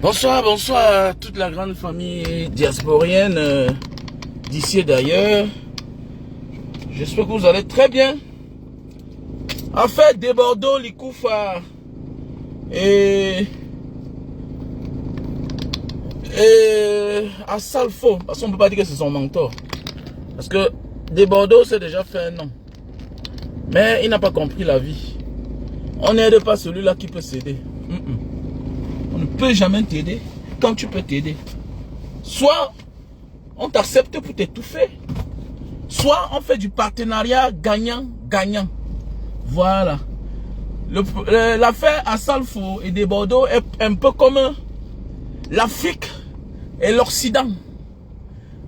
Bonsoir, bonsoir à toute la grande famille diasporienne d'ici et d'ailleurs. J'espère que vous allez très bien. En fait, des Bordeaux, Likoufa et à Salfo, parce qu'on ne peut pas dire que c'est son mentor. Parce que des Bordeaux, c'est déjà fait un an. Mais il n'a pas compris la vie. On n'aide pas celui-là qui peut s'aider. On ne peut jamais t'aider quand tu peux t'aider. Soit on t'accepte pour t'étouffer, soit on fait du partenariat gagnant-gagnant. Voilà. L'affaire à Salfo et des Bordeaux est un peu comme l'Afrique et l'Occident.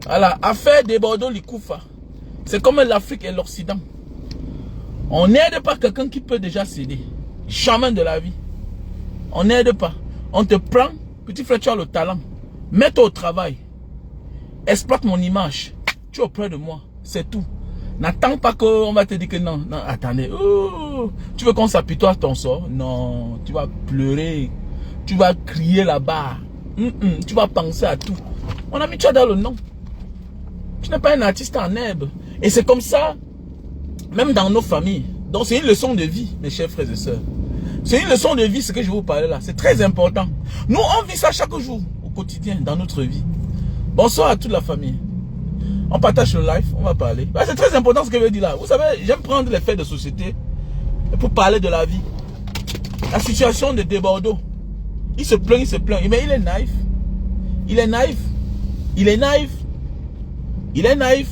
Voilà. Affaire des Bordeaux, Likoufa. C'est comme l'Afrique et l'Occident. On n'aide pas quelqu'un qui peut déjà s'aider. Jamais de la vie. On n'aide pas. On te prend, petit frère, tu as le talent. Mets-toi au travail. Exploite mon image. Tu es auprès de moi. C'est tout. N'attends pas qu'on va te dire que non. Non, attendez. Oh, tu veux qu'on s'apitoie à ton sort? Non. Tu vas pleurer. Tu vas crier là-bas. Tu vas penser à tout. Mon ami, tu as dans le nom. Tu n'es pas un artiste en herbe. Et c'est comme ça, même dans nos familles. Donc c'est une leçon de vie, mes chers frères et sœurs. C'est une leçon de vie, ce que je vais vous parler là. C'est très important. Nous, on vit ça chaque jour, au quotidien, dans notre vie. Bonsoir à toute la famille. On partage le live, on va parler. C'est très important ce que je veux dire là. Vous savez, j'aime prendre les faits de société pour parler de la vie. La situation de Bordeaux. Il se plaint. Mais il est naïf. Il est naïf.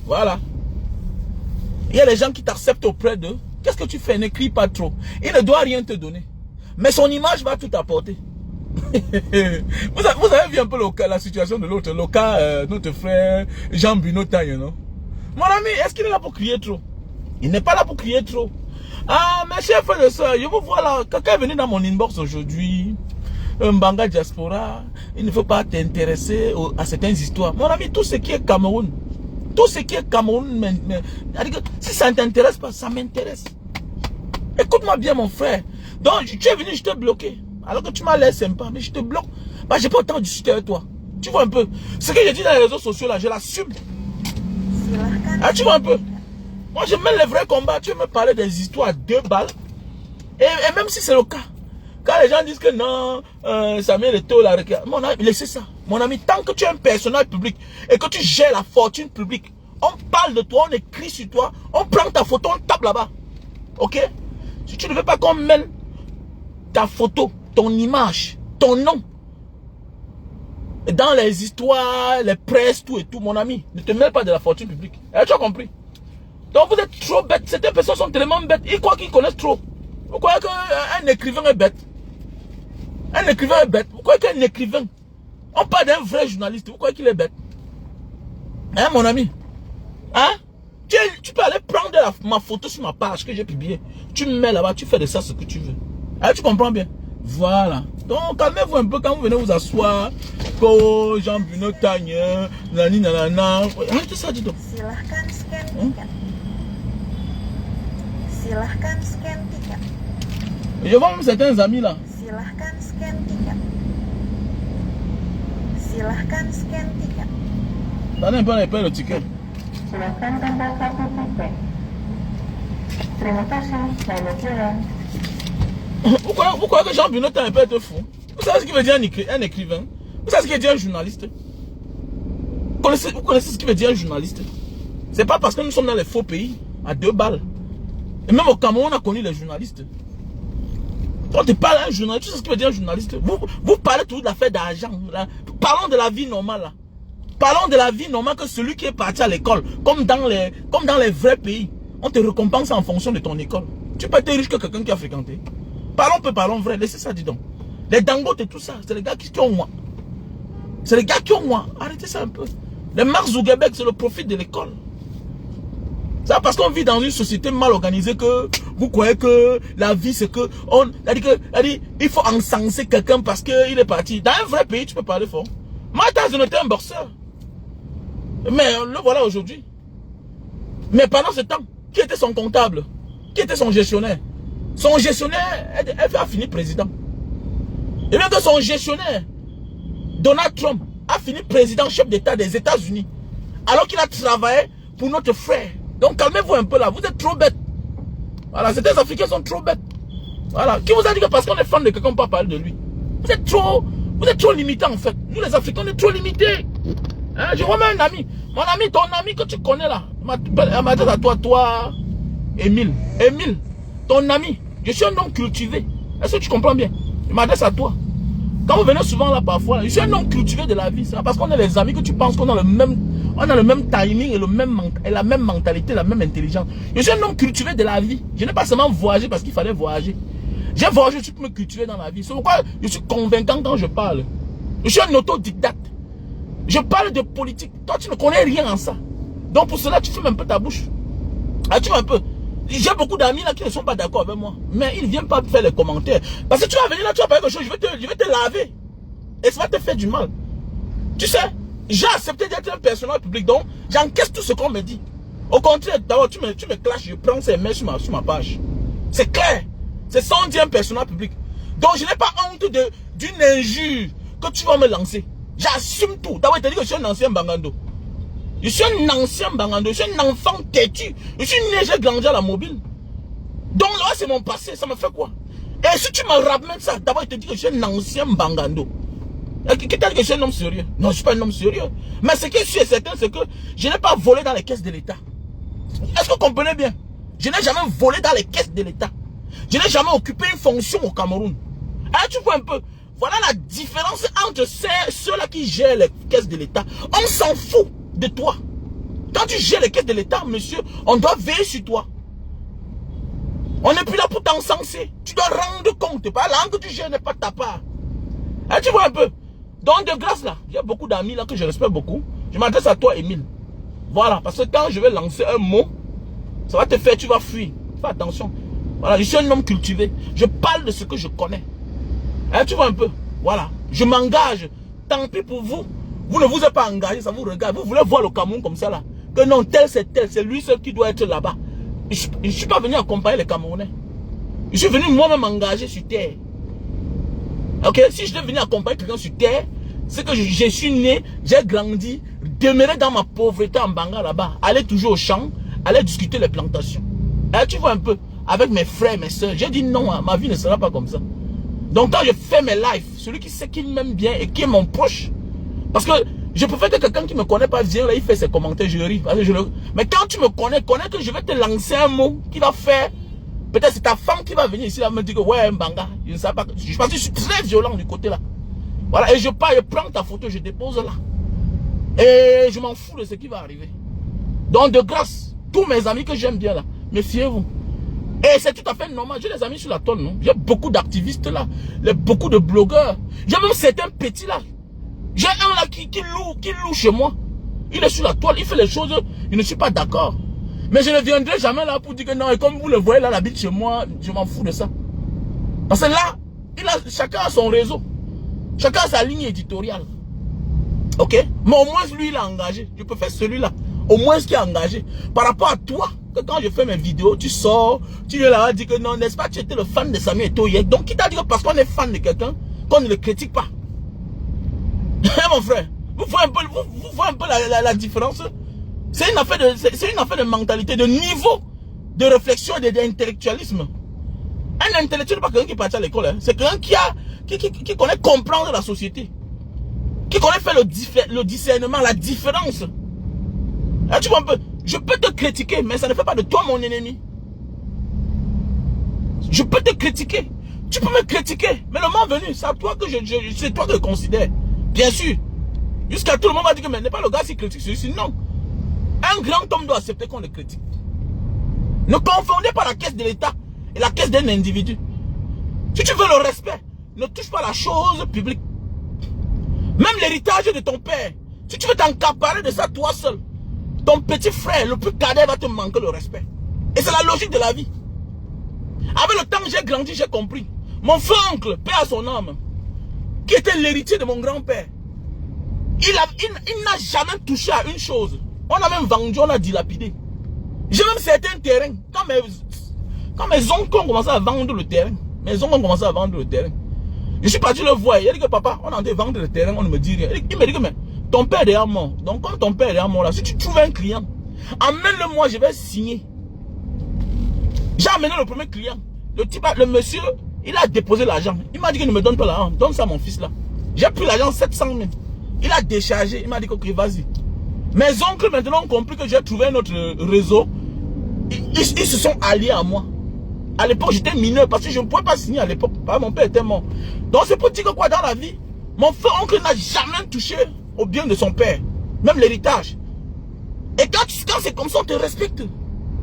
Voilà. Il y a des gens qui t'acceptent auprès d'eux. Qu'est-ce que tu fais? Ne crie pas trop. Il ne doit rien te donner. Mais son image va tout apporter. vous avez vu un peu la situation de l'autre. Le cas, notre frère Jean Bruno Tagne, non? Mon ami, est-ce qu'il est là pour crier trop? Il n'est pas là pour crier trop. Ah, mes chers frères et sœurs, je vous vois là. Quelqu'un est venu dans mon inbox aujourd'hui. Mbanga Diaspora. Il ne faut pas t'intéresser à certaines histoires. Mon ami, tout ce qui est Cameroun. Tout ce qui est Cameroun, si ça ne t'intéresse pas, ça m'intéresse. Écoute-moi bien, mon frère. Donc, tu es venu, je t'ai bloqué. Alors que tu m'as l'air sympa, mais je te bloque. Bah, j'ai pas autant de discuter avec toi. Tu vois un peu. Ce que j'ai dit dans les réseaux sociaux, là, je l'assume. Ah, tu vois un peu. Moi, je mets les vrais combats. Tu veux me parler des histoires à 2 balles. Et même si c'est le cas. Quand les gens disent que non, Samuel Eto'o, mon ami, laissez ça. Mon ami, tant que tu es un personnage public et que tu gères la fortune publique, on parle de toi, on écrit sur toi, on prend ta photo, on tape là-bas. Ok? Si tu ne veux pas qu'on mêle ta photo, ton image, ton nom, dans les histoires, les presses, tout et tout, mon ami, ne te mêle pas de la fortune publique. Tu as compris? Donc vous êtes trop bête. Certaines personnes sont tellement bêtes, ils croient qu'ils connaissent trop. Vous croyez qu'un écrivain est bête? Un écrivain est bête. Vous croyez qu'un écrivain, on parle d'un vrai journaliste, vous croyez qu'il est bête? Hein, mon ami? Hein? Tu peux aller prendre ma photo sur ma page que j'ai publiée. Tu me mets là-bas, tu fais de ça ce que tu veux. Hein, tu comprends bien? Voilà. Donc, calmez-vous un peu quand vous venez vous asseoir. Ko, Jean Bruno Tagne, nani nanana. Arrêtez ça, dis donc. Silahkan scan tiket. Silahkan scan tiket. Je vois même certains amis là. Silahkan scan tiket. Silahkan scan tiket. Donnez un peu les payer le ticket. Silahkan tambah satu tiket. Terima kasih, selamat jalan. Pourquoi que Jean Bruno Tagne peut être fou? Vous savez ce qu'il veut dire un écrivain? Vous savez ce qu'il veut dire un journaliste? Vous connaissez ce qu'il veut dire un journaliste? C'est pas parce que nous sommes dans les faux pays, à 2 balles. Et même au Cameroun, on a connu les journalistes. Quand tu parles à un journaliste, tu sais ce qu'il veut dire un journaliste? Vous parlez toujours de l'affaire d'argent. Parlons de la vie normale. Là. Parlons de la vie normale que celui qui est parti à l'école, comme dans les vrais pays, on te récompense en fonction de ton école. Tu peux être riche que quelqu'un qui a fréquenté. Parlons vrai, laissez ça, dis donc. Les Dangote et tout ça, c'est les gars qui ont moi. C'est les gars qui ont moi. Arrêtez ça un peu. Les Mark Zuckerberg, c'est le profit de l'école. C'est parce qu'on vit dans une société mal organisée que vous croyez que la vie c'est que il faut encenser quelqu'un parce qu'il est parti. Dans un vrai pays, tu peux parler fort. Moi, Tyson était un boxeur. Mais le voilà aujourd'hui. Mais pendant ce temps, qui était son comptable? Qui était son gestionnaire? Son gestionnaire, elle a fini président. Et bien que son gestionnaire Donald Trump a fini président chef d'État des États-Unis. Alors qu'il a travaillé pour notre frère. Donc calmez-vous un peu là. Vous êtes trop bêtes. Voilà, ces Africains sont trop bêtes. Voilà. Qui vous a dit que parce qu'on est fan de quelqu'un, on ne peut pas parler de lui? Vous êtes trop limités en fait. Nous les Africains, on est trop limités. Hein, je vois même un ami. Mon ami, ton ami que tu connais là. Elle m'a dit à toi, Émile. Émile, ton ami. Je suis un homme cultivé. Est-ce que tu comprends bien? Je m'adresse à toi. Quand vous venez souvent là parfois, je suis un homme cultivé de la vie. C'est parce qu'on est les amis que tu penses qu'on a le même timing et la même mentalité, la même intelligence. Je suis un homme cultivé de la vie. Je n'ai pas seulement voyagé parce qu'il fallait voyager. J'ai voyagé, je suis me cultiver dans la vie. C'est pourquoi je suis convaincant quand je parle. Je suis un autodidacte. Je parle de politique. Toi, tu ne connais rien en ça. Donc pour cela, tu fermes un peu ta bouche. Ah, tu vois un peu. J'ai beaucoup d'amis là qui ne sont pas d'accord avec moi. Mais ils ne viennent pas faire les commentaires. Parce que tu vas venir là, tu vas parler quelque chose, je vais te laver. Et ça va te faire du mal. Tu sais, j'ai accepté d'être un personnage public. Donc, j'encaisse tout ce qu'on me dit. Au contraire, d'abord, tu me clashes, je prends ces mails sur ma page. C'est clair. C'est sans dire un personnage public. Donc, je n'ai pas honte d'une injure que tu vas me lancer. J'assume tout. D'abord, il t'a dit que je suis un ancien Bangando. Je suis un ancien Bangando. Je suis un enfant têtu. Je suis né, j'ai grandi à la mobile. Donc là, c'est mon passé. Ça me fait quoi? Et si tu me ramènes ça, d'abord, il te dit que je suis un ancien Bangando. Qui t'a dit que je suis un homme sérieux? Non, je ne suis pas un homme sérieux. Mais ce qui est sûr et certain, c'est que je n'ai pas volé dans les caisses de l'État. Est-ce que vous comprenez bien? Je n'ai jamais volé dans les caisses de l'État. Je n'ai jamais occupé une fonction au Cameroun. Alors, tu vois un peu. Voilà la différence entre ceux-là qui gèrent les caisses de l'État. On s'en fout de toi. Quand tu gères les caisses de l'État, monsieur, on doit veiller sur toi. On n'est plus là pour t'encenser. Tu dois rendre compte. Pas la langue que tu gères n'est pas ta part. Alors, tu vois un peu. Donc, de grâce là, j'ai beaucoup d'amis là que je respecte beaucoup. Je m'adresse à toi, Émile. Voilà, parce que quand je vais lancer un mot, ça va te faire, tu vas fuir. Fais attention. Voilà, je suis un homme cultivé. Je parle de ce que je connais. Hein, tu vois un peu. Voilà. Je m'engage. Tant pis pour vous. Vous ne vous êtes pas engagé, ça vous regarde. Vous voulez voir le Cameroun comme ça là. Que non, tel, c'est lui seul qui doit être là-bas. Je ne suis pas venu accompagner les Camerounais. Je suis venu moi-même m'engager sur terre. Ok, si je devais venir accompagner quelqu'un sur terre, c'est que je suis né, j'ai grandi, demeurer dans ma pauvreté en Banga là-bas, aller toujours au champ, aller discuter les plantations. Et tu vois un peu, avec mes frères, mes soeurs, j'ai dit non, ma vie ne sera pas comme ça. Donc quand je fais mes lives, celui qui sait qu'il m'aime bien et qui est mon proche, parce que je préfère que quelqu'un qui ne me connaît pas vienne là, il fait ses commentaires, je ris. Mais quand tu me connais que je vais te lancer un mot qui va faire, peut-être c'est ta femme qui va venir ici là me dire que ouais, Mbanga, je ne sais pas, je pense que je suis très violent du côté là. Voilà, et je pars, je prends ta photo, je dépose là. Et je m'en fous de ce qui va arriver. Donc de grâce, tous mes amis que j'aime bien là, méfiez-vous. Et c'est tout à fait normal, j'ai des amis sur la tonne, non? J'ai beaucoup d'activistes là, beaucoup de blogueurs. J'ai même certains petits là. J'ai un là qui loue chez moi. Il est sur la toile, il fait les choses, je ne suis pas d'accord. Mais je ne viendrai jamais là pour dire que non, et comme vous le voyez là, il habite chez moi, je m'en fous de ça. Parce que là, chacun a son réseau. Chacun a sa ligne éditoriale. Ok? Mais au moins lui, il est engagé. Je peux faire celui-là. Au moins ce qui est engagé. Par rapport à toi, que quand je fais mes vidéos, tu sors, tu viens là, dire que non, n'est-ce pas, tu étais le fan de Samuel Eto'o hier. Donc, qui t'a dit que parce qu'on est fan de quelqu'un, qu'on ne le critique pas? Mon frère, vous voyez un peu la différence? C'est une affaire de mentalité, de niveau de réflexion et d'intellectualisme. Un intellectuel n'est pas quelqu'un qui est parti à l'école. Hein. C'est quelqu'un qui connaît comprendre la société. Qui connaît faire le discernement, la différence. Là, tu vois un peu, je peux te critiquer, mais ça ne fait pas de toi mon ennemi. Je peux te critiquer. Tu peux me critiquer, mais le moment venu, c'est à toi que c'est toi que je considère. Bien sûr. Jusqu'à tout le monde va dire que mais n'est pas le gars qui critique celui-ci. Non. Un grand homme doit accepter qu'on le critique. Ne confondez pas la caisse de l'État et la caisse d'un individu. Si tu veux le respect, ne touche pas la chose publique. Même l'héritage de ton père, si tu veux t'encaparer de ça toi seul, ton petit frère, le plus cadet, va te manquer le respect. Et c'est la logique de la vie. Avec le temps, j'ai grandi, j'ai compris. Mon frère oncle, paix à son âme, qui était l'héritier de mon grand-père, il n'a jamais touché à une chose. On a même vendu, on a dilapidé. J'ai même certains terrains. Quand mes oncles ont commencé à vendre le terrain, je Je suis parti le voir. Il a dit que papa, on est en train de vendre le terrain, on ne me dit rien. Il me dit que mais ton père est déjà mort. Donc comme ton père est déjà mort là, si tu trouves un client, amène-le moi, je vais signer. J'ai amené le premier client. Le type, le monsieur, il a déposé l'argent. Il m'a dit qu'il ne me donne pas l'argent. Donne ça à mon fils là. J'ai pris l'argent 700 000. Il a déchargé. Il m'a dit ok, vas-y. Mes oncles maintenant ont compris que j'ai trouvé un autre réseau. Ils se sont alliés à moi. À l'époque, j'étais mineur parce que je ne pouvais pas signer à l'époque. Mon père était mort. Donc c'est pour dire que quoi dans la vie, mon frère oncle n'a jamais touché au bien de son père. Même l'héritage. Et quand c'est comme ça, on te respecte.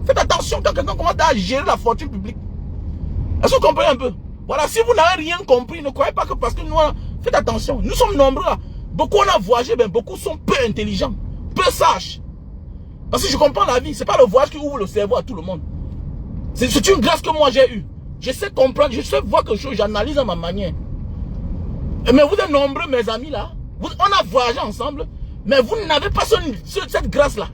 Faites attention quand quelqu'un commence à gérer la fortune publique. Est-ce que vous comprenez un peu? Voilà, si vous n'avez rien compris, ne croyez pas que parce que nous, faites attention. Nous sommes nombreux là. Beaucoup on a voyagé, mais beaucoup sont peu intelligents, peu sages. Parce que je comprends la vie. Ce n'est pas le voyage qui ouvre le cerveau à tout le monde. C'est une grâce que moi j'ai eue. Je sais comprendre, je sais voir quelque chose, j'analyse à ma manière. Mais vous êtes nombreux, mes amis là. On a voyagé ensemble, mais vous n'avez pas cette grâce là.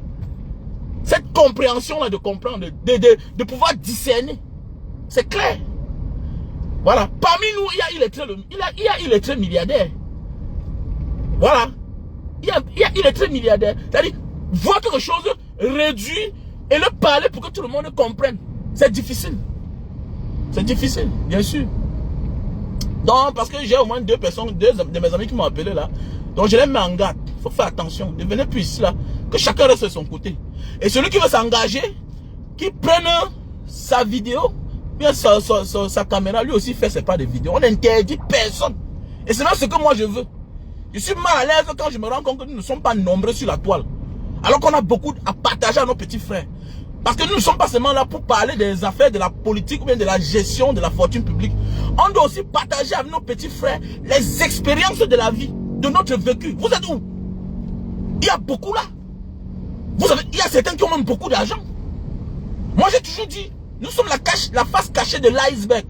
Cette compréhension là de comprendre, de pouvoir discerner. C'est clair. Voilà. Parmi nous, il y a illettré milliardaire. Voilà. Il y a illettré milliardaire. C'est-à-dire, voir quelque chose réduit et le parler pour que tout le monde comprenne. C'est difficile. C'est difficile, bien sûr. Donc, parce que j'ai au moins deux de mes amis qui m'ont appelé là. Donc, je les mets en garde. Il faut faire attention. Ne venez plus ici là. Que chacun reste de son côté. Et celui qui veut s'engager, qui prenne sa vidéo, bien sa caméra, lui aussi fait ses pas de vidéo. On n'interdit personne. Et c'est même ce que moi je veux. Je suis mal à l'aise quand je me rends compte que nous ne sommes pas nombreux sur la toile. Alors qu'on a beaucoup à partager à nos petits frères. Parce que nous ne sommes pas seulement là pour parler des affaires, de la politique ou bien de la gestion de la fortune publique. On doit aussi partager avec nos petits frères les expériences de la vie, de notre vécu. Vous êtes où? Il y a beaucoup là. Il y a certains qui ont même beaucoup d'argent. Moi j'ai toujours dit, nous sommes la face cachée de l'iceberg.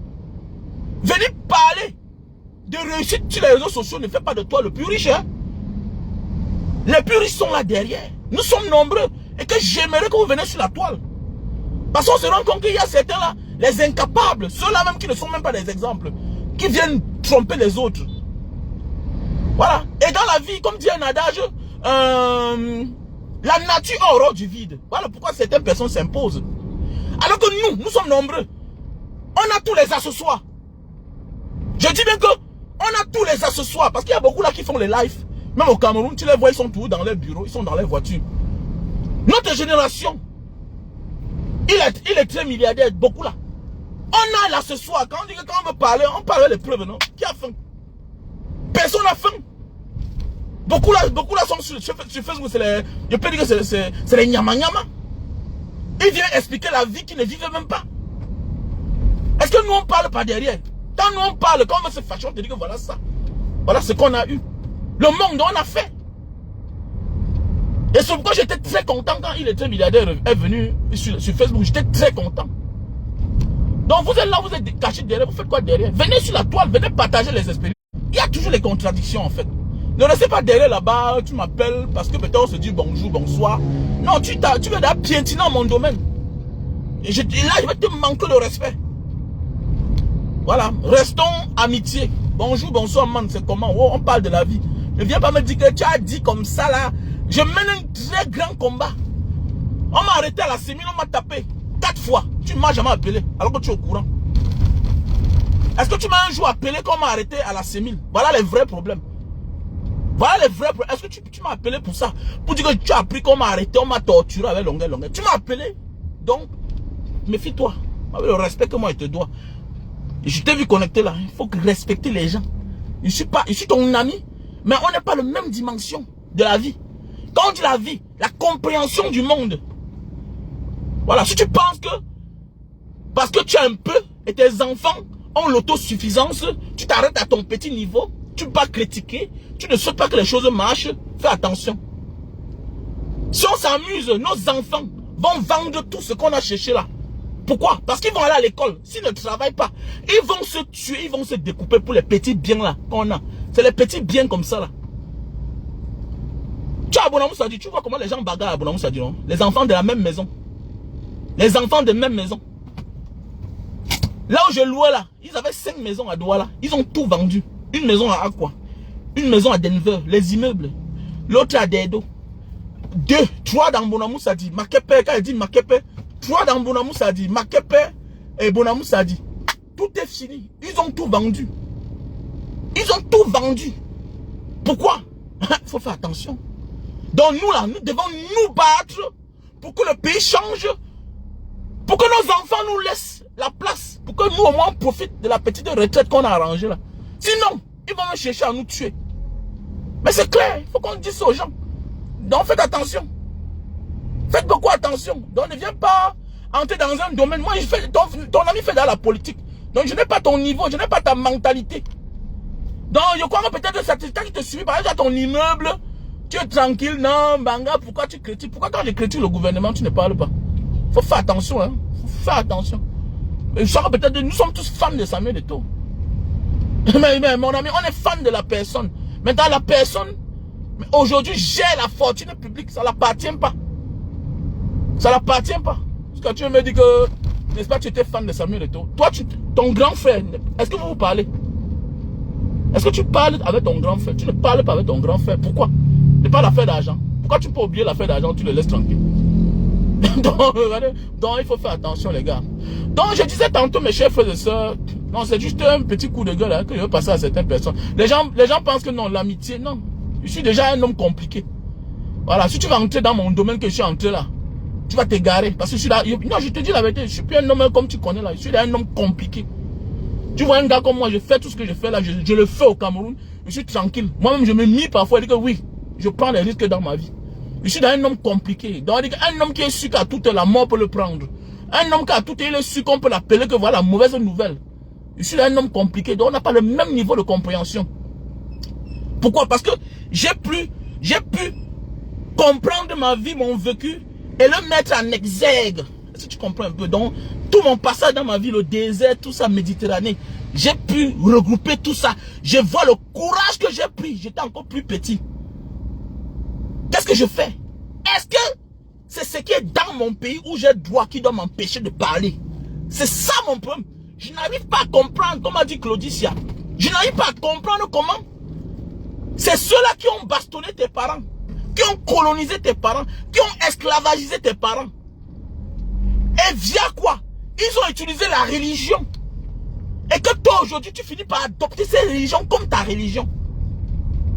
Venez parler de réussite sur les réseaux sociaux ne fait pas de toi le plus riche. Hein? Les plus riches sont là derrière. Nous sommes nombreux. Et que j'aimerais que vous venez sur la toile. Parce qu'on se rend compte qu'il y a certains là, les incapables, ceux-là même qui ne sont même pas des exemples, qui viennent tromper les autres. Voilà. Et dans la vie, comme dit un adage, la nature a horreur du vide. Voilà pourquoi certaines personnes s'imposent. Alors que nous sommes nombreux. On a tous les accessoires. Je dis bien que on a tous les accessoires. Parce qu'il y a beaucoup là qui font les lives. Même au Cameroun, tu les vois, ils sont tous dans les bureaux, ils sont dans les voitures. Notre génération, il est très milliardaire, beaucoup là. On a là ce soir, quand on veut parler, on parle des preuves, non? Qui a faim? Personne n'a faim. Beaucoup là sont sur Facebook, je peux dire que c'est les nyama-nyama. Ils viennent expliquer la vie qu'ils ne vivent même pas. Est-ce que nous on parle pas derrière? Quand nous on parle, quand on veut se fâcher, on te dit que voilà ça. Voilà ce qu'on a eu. Le monde, on a fait. Et c'est pourquoi j'étais très content quand il était milliardaire est venu sur Facebook. J'étais très content. Donc vous êtes là, vous êtes cachés derrière. Vous faites quoi derrière? Venez sur la toile, venez partager les expériences. Il y a toujours les contradictions en fait. Ne restez pas derrière là-bas, tu m'appelles parce que peut-être on se dit bonjour, bonsoir. Non, tu veux d'ailleurs piétiner dans mon domaine. Et là, je vais te manquer le respect. Voilà, restons amitié. Bonjour, bonsoir, man, c'est comment? Oh, on parle de la vie. Ne viens pas me dire que tu as dit comme ça là. Je mène un très grand combat. On m'a arrêté à la sémine, on m'a tapé 4 fois. Tu ne m'as jamais appelé alors que tu es au courant. Est-ce que tu m'as un jour appelé quand on m'a arrêté à la sémine? Voilà les vrais problèmes. Voilà les vrais problèmes. Est-ce que tu m'as appelé pour ça? Pour dire que tu as appris qu'on m'a arrêté, on m'a torturé avec longueur. Tu m'as appelé. Donc, méfie-toi. Avec le respect que moi je te dois. Je t'ai vu connecter là. Il faut respecter les gens. Je suis ton ami. Mais on n'est pas la même dimension de la vie. Quand on dit la vie, la compréhension du monde. Voilà, si tu penses que parce que tu as un peu et tes enfants ont l'autosuffisance, tu t'arrêtes à ton petit niveau, tu ne peux pas critiquer, tu ne souhaites pas que les choses marchent, fais attention. Si on s'amuse, nos enfants vont vendre tout ce qu'on a cherché là. Pourquoi? Parce qu'ils vont aller à l'école. S'ils ne travaillent pas, ils vont se tuer, ils vont se découper pour les petits biens là qu'on a. C'est les petits biens comme ça là. Tu as Bouna Moussa dit, tu vois comment les gens bagarrent à Bouna Moussa dit, non? Les enfants de la même maison. Les enfants de même maison. Là où je louais là, ils avaient 5 maisons à Douala. Ils ont tout vendu. Une maison à quoi? Une maison à Denver, les immeubles. L'autre à Dedo. 2, 3 dans Bonamou Sadi. Makepe, quand il dit Makepe, 3 dans Bonamou Sadi. Makepe et Bonamou Sadi. Tout est fini. Ils ont tout vendu. Ils ont tout vendu. Pourquoi? Il faut faire attention. Donc nous là, nous devons nous battre pour que le pays change. Pour que nos enfants nous laissent la place. Pour que nous au moins on profite de la petite retraite qu'on a arrangée là. Sinon, ils vont me chercher à nous tuer. Mais c'est clair, il faut qu'on dise ça aux gens. Donc faites attention. Faites beaucoup attention. Donc ne viens pas entrer dans un domaine. Moi, ton ami fait dans la politique. Donc je n'ai pas ton niveau, je n'ai pas ta mentalité. Donc je crois que peut-être ça qui te suit, par exemple, ton immeuble, tu es tranquille, non, Banga, pourquoi tu critiques? Pourquoi quand je critique le gouvernement, tu ne parles pas? Faut faire attention, hein. Faut faire attention. Je crois que peut-être nous sommes tous fans de Samuel Eto'o. Mais mon ami, on est fan de la personne. Maintenant, la personne, aujourd'hui, j'ai la fortune publique. Ça ne l'appartient pas. Ça ne l'appartient pas. Parce que tu me dis que, n'est-ce pas, tu étais fan de Samuel Eto'o. Toi, ton grand frère, est-ce que vous parlez? Est-ce que tu parles avec ton grand frère? Tu ne parles pas avec ton grand frère. Pourquoi? Ce n'est pas l'affaire d'argent. Pourquoi tu peux oublier l'affaire d'argent? Tu le laisses tranquille. Donc, il faut faire attention, les gars. Donc, je disais tantôt, mes chers frères et sœurs, non, c'est juste un petit coup de gueule hein, que je veux passer à certaines personnes. Les gens pensent que non, l'amitié, non. Je suis déjà un homme compliqué. Voilà, si tu vas entrer dans mon domaine que je suis entré là, tu vas t'égarer. Parce que je suis là, non, je te dis la vérité, je suis plus un homme comme tu connais là. Je suis un homme compliqué. Tu vois un gars comme moi, je fais tout ce que je fais là, je le fais au Cameroun. Je suis tranquille. Moi-même, je me mis parfois et dis que oui, je prends des risques dans ma vie. Je suis un homme compliqué. Donc, un homme qui est sûr qu'à toute la mort peut le prendre. Un homme qui a tout, il est sûr qu'on peut l'appeler que voilà, mauvaise nouvelle. Je suis un homme compliqué. Donc, on n'a pas le même niveau de compréhension. Pourquoi? Parce que j'ai pu comprendre ma vie, mon vécu, et le mettre en exergue. Est-ce que tu comprends un peu? Donc, tout mon passage dans ma vie, le désert, tout ça, Méditerranée, j'ai pu regrouper tout ça. Je vois le courage que j'ai pris. J'étais encore plus petit. Qu'est-ce que je fais? Est-ce que c'est ce qui est dans mon pays où j'ai droit qui doit m'empêcher de parler? C'est ça mon problème. Je n'arrive pas à comprendre, comme a dit Claudicia. Je n'arrive pas à comprendre comment c'est ceux-là qui ont bastonné tes parents, qui ont colonisé tes parents, qui ont esclavagisé tes parents. Et via quoi? Ils ont utilisé la religion. Et que toi aujourd'hui tu finis par adopter ces religions comme ta religion.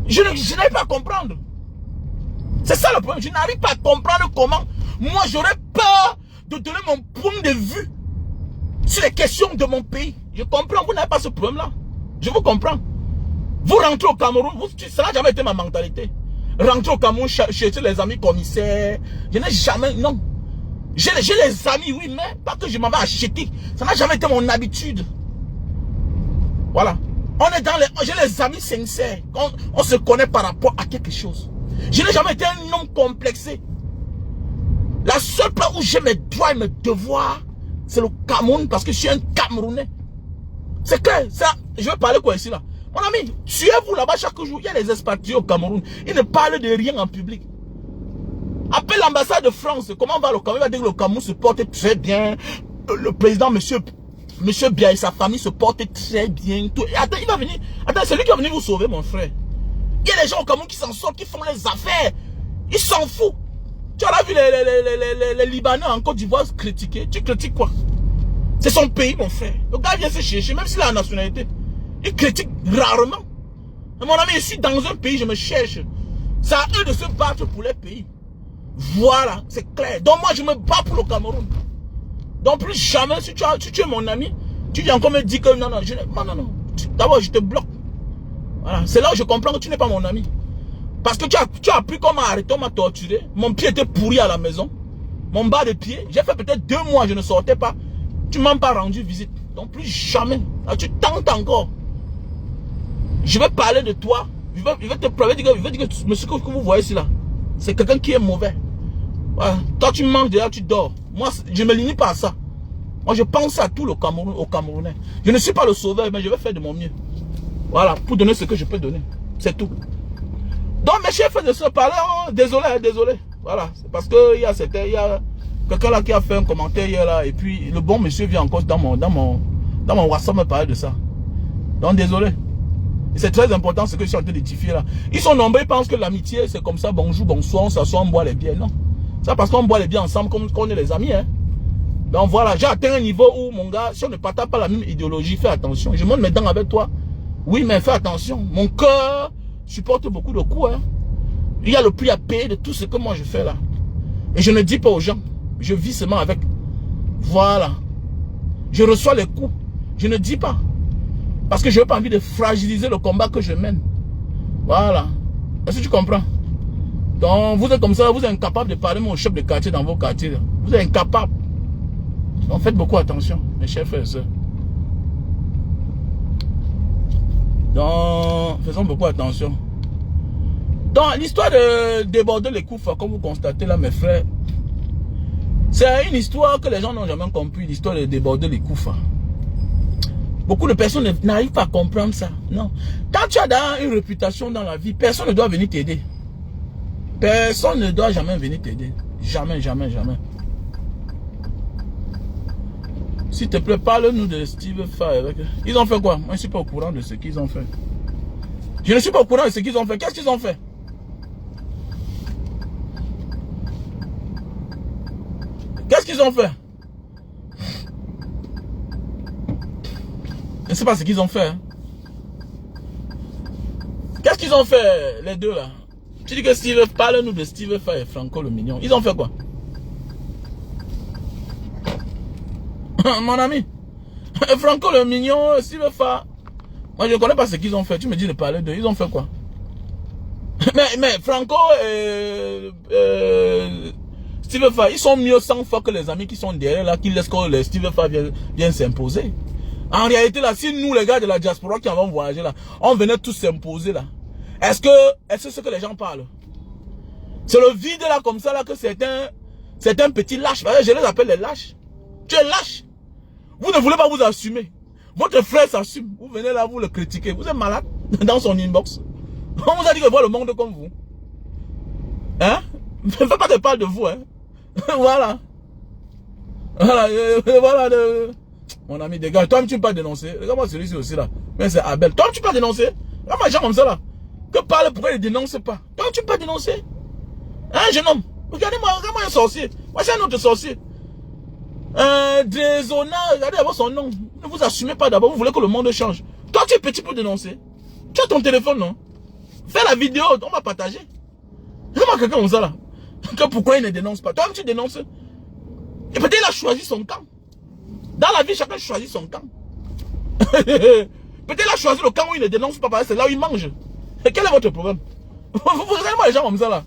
Je n'arrive pas à comprendre. C'est ça le problème. Je n'arrive pas à comprendre comment moi j'aurais peur de donner mon point de vue sur les questions de mon pays. Je comprends, vous n'avez pas ce problème-là. Je vous comprends. Vous rentrez au Cameroun, ça n'a jamais été ma mentalité. Rentrer au Cameroun, chercher les amis commissaires. Je n'ai jamais, non. J'ai les amis, oui, mais pas que je m'en vais acheter. Ça n'a jamais été mon habitude. Voilà. On est dans les, j'ai les amis sincères. On se connaît par rapport à quelque chose. Je n'ai jamais été un homme complexé. La seule place où j'ai mes droits et mes devoirs, c'est le Cameroun parce que je suis un Camerounais. C'est clair, ça, je vais parler quoi ici là? Mon ami, tuez-vous là-bas chaque jour. Il y a les expatriés au Cameroun. Ils ne parlent de rien en public. Appelle l'ambassade de France. Comment va le Cameroun? Il va dire que le Cameroun se porte très bien. Le président, monsieur Biya et sa famille se portent très bien. Tout. Et attends, il va venir. Attends, c'est lui qui va venir vous sauver, mon frère. Il y a des gens au Cameroun qui s'en sortent, qui font les affaires. Ils s'en foutent. Tu as vu les Libanais en Côte d'Ivoire critiquer. Tu critiques quoi? C'est son pays, mon frère. Le gars vient se chercher, même s'il a la nationalité. Il critique rarement. Et mon ami, je suis dans un pays, je me cherche. C'est à eux de se battre pour les pays. Voilà, c'est clair. Donc moi, je me bats pour le Cameroun. Donc plus jamais, si tu es mon ami, tu viens encore me dire que non, non. D'abord, je te bloque. Voilà, c'est là où je comprends que tu n'es pas mon ami. Parce que tu as appris comment arrêter, on m'a torturé. Mon pied était pourri à la maison. Mon bas de pied, j'ai fait peut-être 2 mois, je ne sortais pas. Tu ne m'as pas rendu visite. Donc plus jamais. Là, tu tentes encore. Je vais parler de toi. Je vais te prouver, je vais dire que monsieur que vous voyez ici là, c'est quelqu'un qui est mauvais. Voilà. Toi tu manges déjà, tu dors. Moi, je ne me limite pas à ça. Moi, je pense à tout le Cameroun, aux Camerounais. Je ne suis pas le sauveur, mais je vais faire de mon mieux. Voilà, pour donner ce que je peux donner. C'est tout. Donc, mes chefs de se parler, oh, désolé. Voilà, c'est parce que il y a quelqu'un là qui a fait un commentaire hier là, et puis le bon monsieur vient encore dans mon WhatsApp me parler de ça. Donc, désolé. C'est très important ce que je suis en train d'édifier là. Ils sont nombreux, ils pensent que l'amitié, c'est comme ça, bonjour, bonsoir, on s'assoit, on boit les bières. Non. C'est parce qu'on boit les bières ensemble, comme on est les amis. Hein. Donc voilà, j'ai atteint un niveau où, mon gars, si on ne partage pas la même idéologie, fais attention. Je monte mes dents avec toi. Oui, mais fais attention. Mon cœur supporte beaucoup de coups. Hein. Il y a le prix à payer de tout ce que moi je fais là. Et je ne dis pas aux gens. Je vis seulement avec. Voilà. Je reçois les coups. Je ne dis pas. Parce que je n'ai pas envie de fragiliser le combat que je mène. Voilà. Est-ce que tu comprends? Donc, vous êtes comme ça, vous êtes incapable de parler mon chef de quartier dans vos quartiers. Là. Vous êtes incapable. Donc, faites beaucoup attention, mes chers frères et sœurs. Donc, faisons beaucoup attention. Dans l'histoire de déborder les coups, comme vous constatez là, mes frères, c'est une histoire que les gens n'ont jamais compris, l'histoire de déborder les coups. Beaucoup de personnes n'arrivent pas à comprendre ça. Non. Quand tu as une réputation dans la vie, personne ne doit venir t'aider. Personne ne doit jamais venir t'aider. Jamais, jamais, jamais. S'il te plaît, parle-nous de Steve Fay. Ils ont fait quoi? Moi, je ne suis pas au courant de ce qu'ils ont fait. Je ne suis pas au courant de ce qu'ils ont fait. Qu'est-ce qu'ils ont fait? Qu'est-ce qu'ils ont fait? Je ne sais pas ce qu'ils ont fait. Hein. Qu'est-ce qu'ils ont fait, les deux là? Tu dis que Steve, parle-nous de Steve Fay et Franco le Mignon. Ils ont fait quoi? Mon ami. Franco le Mignon, Steve Fay. Moi, je ne connais pas ce qu'ils ont fait. Tu me dis de parler d'eux. Ils ont fait quoi? Mais Franco et Steve Fay, ils sont mieux 100 fois que les amis qui sont derrière là, qui laissent que les Steve Fay viennent s'imposer. En réalité, là, si nous, les gars de la diaspora qui avons voyagé là, on venait tous s'imposer là. Est-ce que c'est ce que les gens parlent? C'est le vide là, comme ça là, que c'est un petit lâche. Je les appelle les lâches. Tu es lâche. Vous ne voulez pas vous assumer. Votre frère s'assume. Vous venez là, vous le critiquez. Vous êtes malade dans son inbox. On vous a dit que voir le monde comme vous. Hein? Ne faites pas de parle de vous. Hein? Voilà. Voilà. Mon ami, dégage. Toi, tu ne peux pas dénoncer. Regarde-moi celui-ci aussi là. Mais c'est Abel. Toi, tu ne peux pas dénoncer. Regarde-moi les gens comme ça là. Que parle, pourquoi ils ne dénoncent pas? Toi, tu ne peux pas dénoncer. Hein, jeune homme? Regardez-moi, regarde-moi un sorcier. Moi, c'est un autre sorcier. Désolé, regardez d'abord son nom. Ne vous assumez pas d'abord. Vous voulez que le monde change. Toi, tu es petit pour dénoncer. Tu as ton téléphone, non? Fais la vidéo, on va partager. Regarde-moi quelqu'un comme ça là. Que pourquoi il ne dénonce pas? Toi, tu dénonces. Et peut-être il a choisi son camp. Dans la vie, chacun choisit son camp. Peut-être il a choisi le camp où il ne dénonce pas, parce que c'est là où il mange. Et quel est votre problème? Vous regardez-moi les gens comme ça là.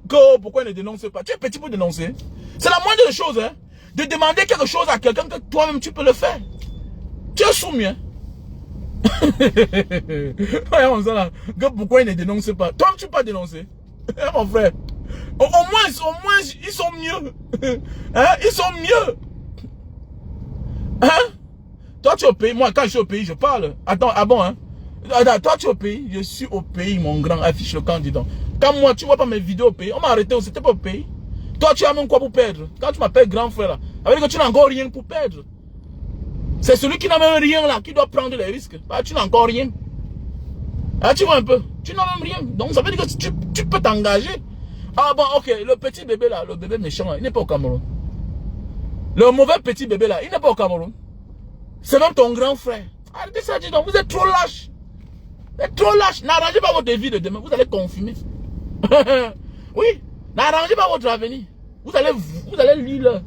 Que pourquoi il ne dénonce pas? Tu es petit pour dénoncer. C'est la moindre des choses, hein. De demander quelque chose à quelqu'un que toi-même tu peux le faire. Tu es soumis, hein. Regarde comme ça là. Que pourquoi il ne dénonce pas? Toi, tu peux pas dénoncer. Mon frère. Au moins, ils sont mieux. Hein? Ils sont mieux. Hein? Toi, tu es au pays. Moi, quand je suis au pays, je parle. Attends, ah bon, hein? Attends, toi, tu es au pays. Je suis au pays, mon grand. Affiche le candidat. Quand moi, tu vois pas mes vidéos au pays, on m'a arrêté. C'était pas au pays. Toi, tu as même quoi pour perdre? Quand tu m'appelles grand frère, là, ça veut dire que tu n'as encore rien pour perdre. C'est celui qui n'a même rien, là, qui doit prendre les risques. Ah, tu n'as encore rien. Ah, tu vois un peu? Tu n'as même rien. Donc, ça veut dire que tu peux t'engager. Ah bon, ok, le petit bébé, là, le bébé méchant, là, il n'est pas au Cameroun. Le mauvais petit bébé, là, il n'est pas au Cameroun. C'est même ton grand frère. Arrêtez ça, dis donc, vous êtes trop lâche. Vous êtes trop lâche. N'arrangez pas votre vie de demain, vous allez confumer. Oui, n'arrangez pas votre avenir. Vous allez lire.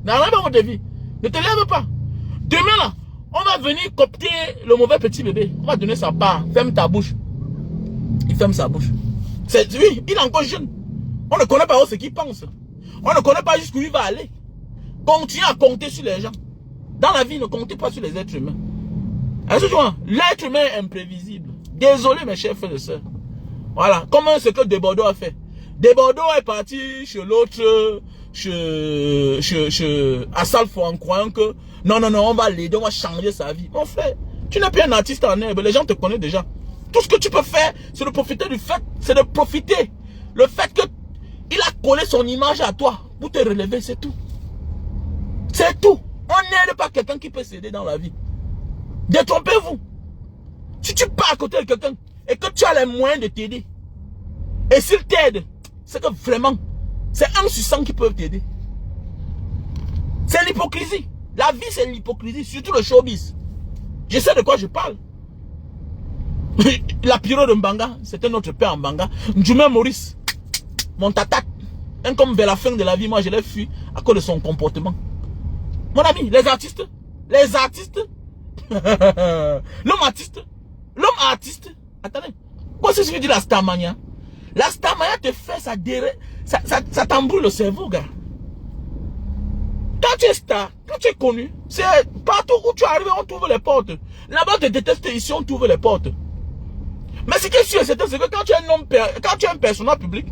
N'arrangez pas votre vie. Ne te lève pas. Demain, là, on va venir copter le mauvais petit bébé. On va donner sa part. Ferme ta bouche. Il ferme sa bouche. Oui, il est encore jeune. On ne connaît pas ce qu'il pense. On ne connaît pas jusqu'où il va aller. Continuez à compter sur les gens. Dans la vie, ne comptez pas sur les êtres humains. L'être humain est imprévisible. Désolé, mes chers frères et sœurs. Voilà. Comme ce que Debordeaux a fait. Debordeaux est parti chez l'autre, à Salfo en croyant que non, on va l'aider, on va changer sa vie. Mon frère, tu n'es plus un artiste en herbe. Les gens te connaissent déjà. Tout ce que tu peux faire, c'est de profiter du fait, c'est de profiter. Le fait que il a collé son image à toi pour te relever, c'est tout. C'est tout. On n'aide pas quelqu'un qui peut s'aider dans la vie. Détrompez-vous. Si tu pars à côté de quelqu'un et que tu as les moyens de t'aider, et s'il t'aide, c'est que vraiment, c'est 1 sur 100 qui peuvent t'aider. C'est l'hypocrisie. La vie, c'est l'hypocrisie, surtout le showbiz. Je sais de quoi je parle. La Piro de Mbanga, c'était notre père en Mbanga. Ndjoume Maurice, mon tata, comme vers la fin de la vie, moi je l'ai fui à cause de son comportement. Mon ami, les artistes, l'homme artiste, attendez, quoi c'est ce que dit la Starmania? La Starmania te fait ça t'embrouille le cerveau, gars. Quand tu es star, quand tu es connu, c'est partout où tu arrives, on t'ouvre les portes. Là-bas, tu détestes, ici, on t'ouvre les portes. Mais ce qui est sûr, c'est que quand tu es un homme, quand tu es un personnage public,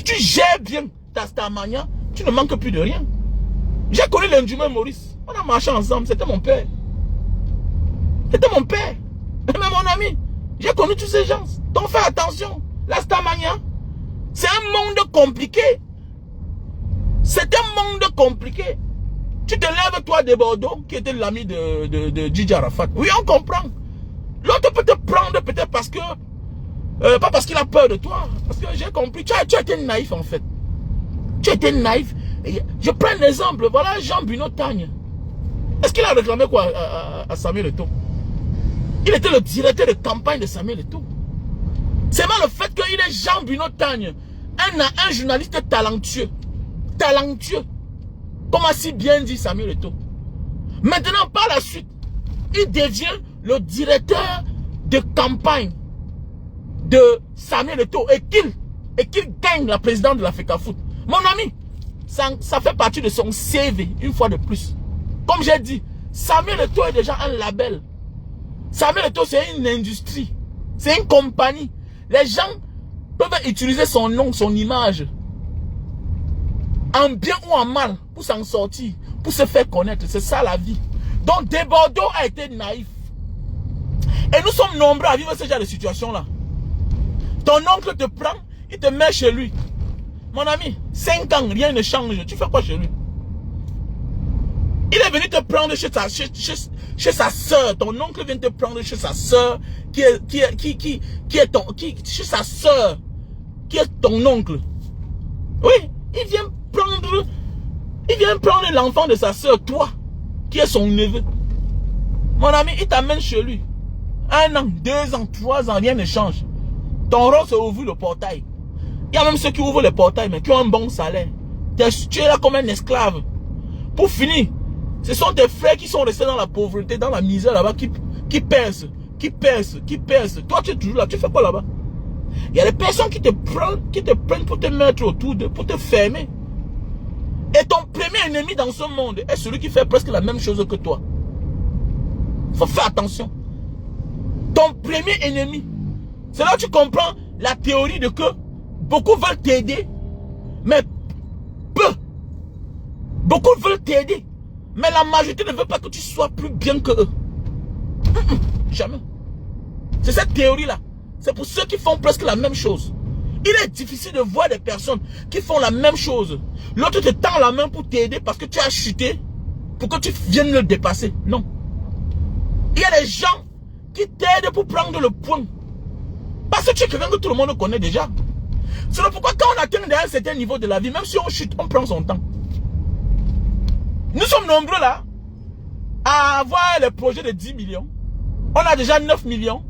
tu gères bien ta Starmania, tu ne manques plus de rien. J'ai connu l'Ndjoume Maurice. On a marché ensemble, c'était mon père. C'était mon père. Mais mon ami, j'ai connu tous ces gens. Donc fais attention. La Starmania, c'est un monde compliqué. C'est un monde compliqué. Tu te lèves, toi, de Bordeaux, qui était l'ami de Didier Arafat. Oui, on comprend. L'autre peut te prendre peut-être parce que... pas parce qu'il a peur de toi. Parce que j'ai compris. Tu as été naïf, en fait. Tu as été naïf. Et je prends un exemple. Voilà Jean Bruno Tagne. Est-ce qu'il a réclamé quoi à Samuel Eto'o? Il était le directeur de campagne de Samuel Eto'o. C'est mal le fait qu'il est Jean Bruno Tagne. Un journaliste talentueux. Talentueux. Comme a si bien dit Samuel Eto'o. Maintenant, par la suite, il devient le directeur de campagne de Samuel Eto'o et qu'il gagne la présidente de la FECAFOOT. Mon ami, ça fait partie de son CV, une fois de plus. Comme j'ai dit, Samuel Eto'o est déjà un label. Samuel Eto'o, c'est une industrie. C'est une compagnie. Les gens peuvent utiliser son nom, son image, en bien ou en mal, pour s'en sortir, pour se faire connaître. C'est ça la vie. Donc, Desbordeaux a été naïf. Et nous sommes nombreux à vivre ce genre de situation-là. Ton oncle te prend, il te met chez lui. Mon ami, 5 ans, rien ne change. Tu fais quoi chez lui? Il est venu te prendre chez sa soeur. Ton oncle vient te prendre chez sa soeur, chez sa soeur, qui est ton oncle. Oui, il vient prendre l'enfant de sa soeur, toi, qui est son neveu. Mon ami, il t'amène chez lui. 1 an, 2 ans, 3 ans, rien ne change. Ton rôle, c'est ouvrir le portail. Il y a même ceux qui ouvrent le portail, mais qui ont un bon salaire. Tu es là comme un esclave. Pour finir, ce sont tes frères qui sont restés dans la pauvreté, dans la misère là-bas, qui percent. Toi, tu es toujours là. Tu fais quoi là-bas? Il y a des personnes qui te prennent pour te mettre autour pour te fermer. Et ton premier ennemi dans ce monde est celui qui fait presque la même chose que toi. Il faut faire attention. Ton premier ennemi. C'est là que tu comprends la théorie de que beaucoup veulent t'aider, mais peu. Beaucoup veulent t'aider, mais la majorité ne veut pas que tu sois plus bien que eux. Jamais. C'est cette théorie-là. C'est pour ceux qui font presque la même chose. Il est difficile de voir des personnes qui font la même chose. L'autre te tend la main pour t'aider parce que tu as chuté, pour que tu viennes le dépasser. Non. Il y a des gens qui t'aident pour prendre le point. Parce que tu es quelqu'un que tout le monde connaît déjà. C'est pourquoi quand on atteint un certain niveau de la vie, même si on chute, on prend son temps. Nous sommes nombreux là à avoir les projets de 10 millions. On a déjà 9 millions.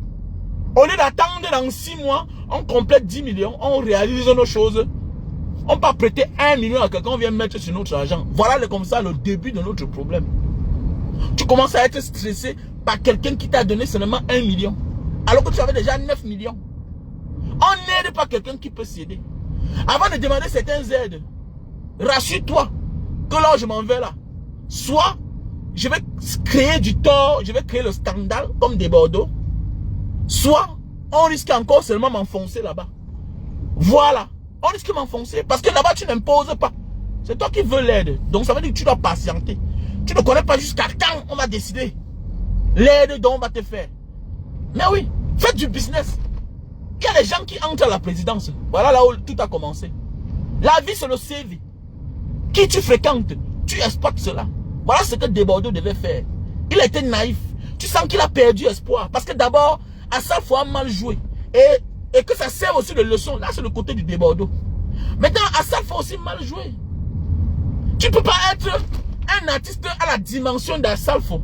Au lieu d'attendre dans 6 mois, on complète 10 millions, on réalise nos choses. On peut prêter 1 million à quelqu'un, on vient mettre sur notre argent. Voilà comme ça le début de notre problème. Tu commences à être stressé par quelqu'un qui t'a donné seulement 1 million. Alors que tu avais déjà 9 millions. On n'aide pas quelqu'un qui peut s'aider. Avant de demander certaines aides, rassure-toi que là je m'en vais là. Soit je vais créer du tort, je vais créer le scandale comme des Bordeaux. Soit on risque encore seulement m'enfoncer là-bas. Voilà. On risque de m'enfoncer parce que là-bas tu n'imposes pas. C'est toi qui veux l'aide. Donc ça veut dire que tu dois patienter. Tu ne connais pas jusqu'à quand on va décider l'aide dont on va te faire. Mais oui, faites du business. Il y a des gens qui entrent à la présidence. Voilà là où tout a commencé. La vie c'est le CV. Qui tu fréquentes, tu exploites cela. Voilà ce que Desbordeaux devait faire. Il a été naïf. Tu sens qu'il a perdu espoir. Parce que d'abord, Asafo a mal joué. Et que ça sert aussi de leçon. Là, c'est le côté du débordeau. Maintenant, Asafo a aussi mal joué. Tu ne peux pas être un artiste à la dimension d'Asafo,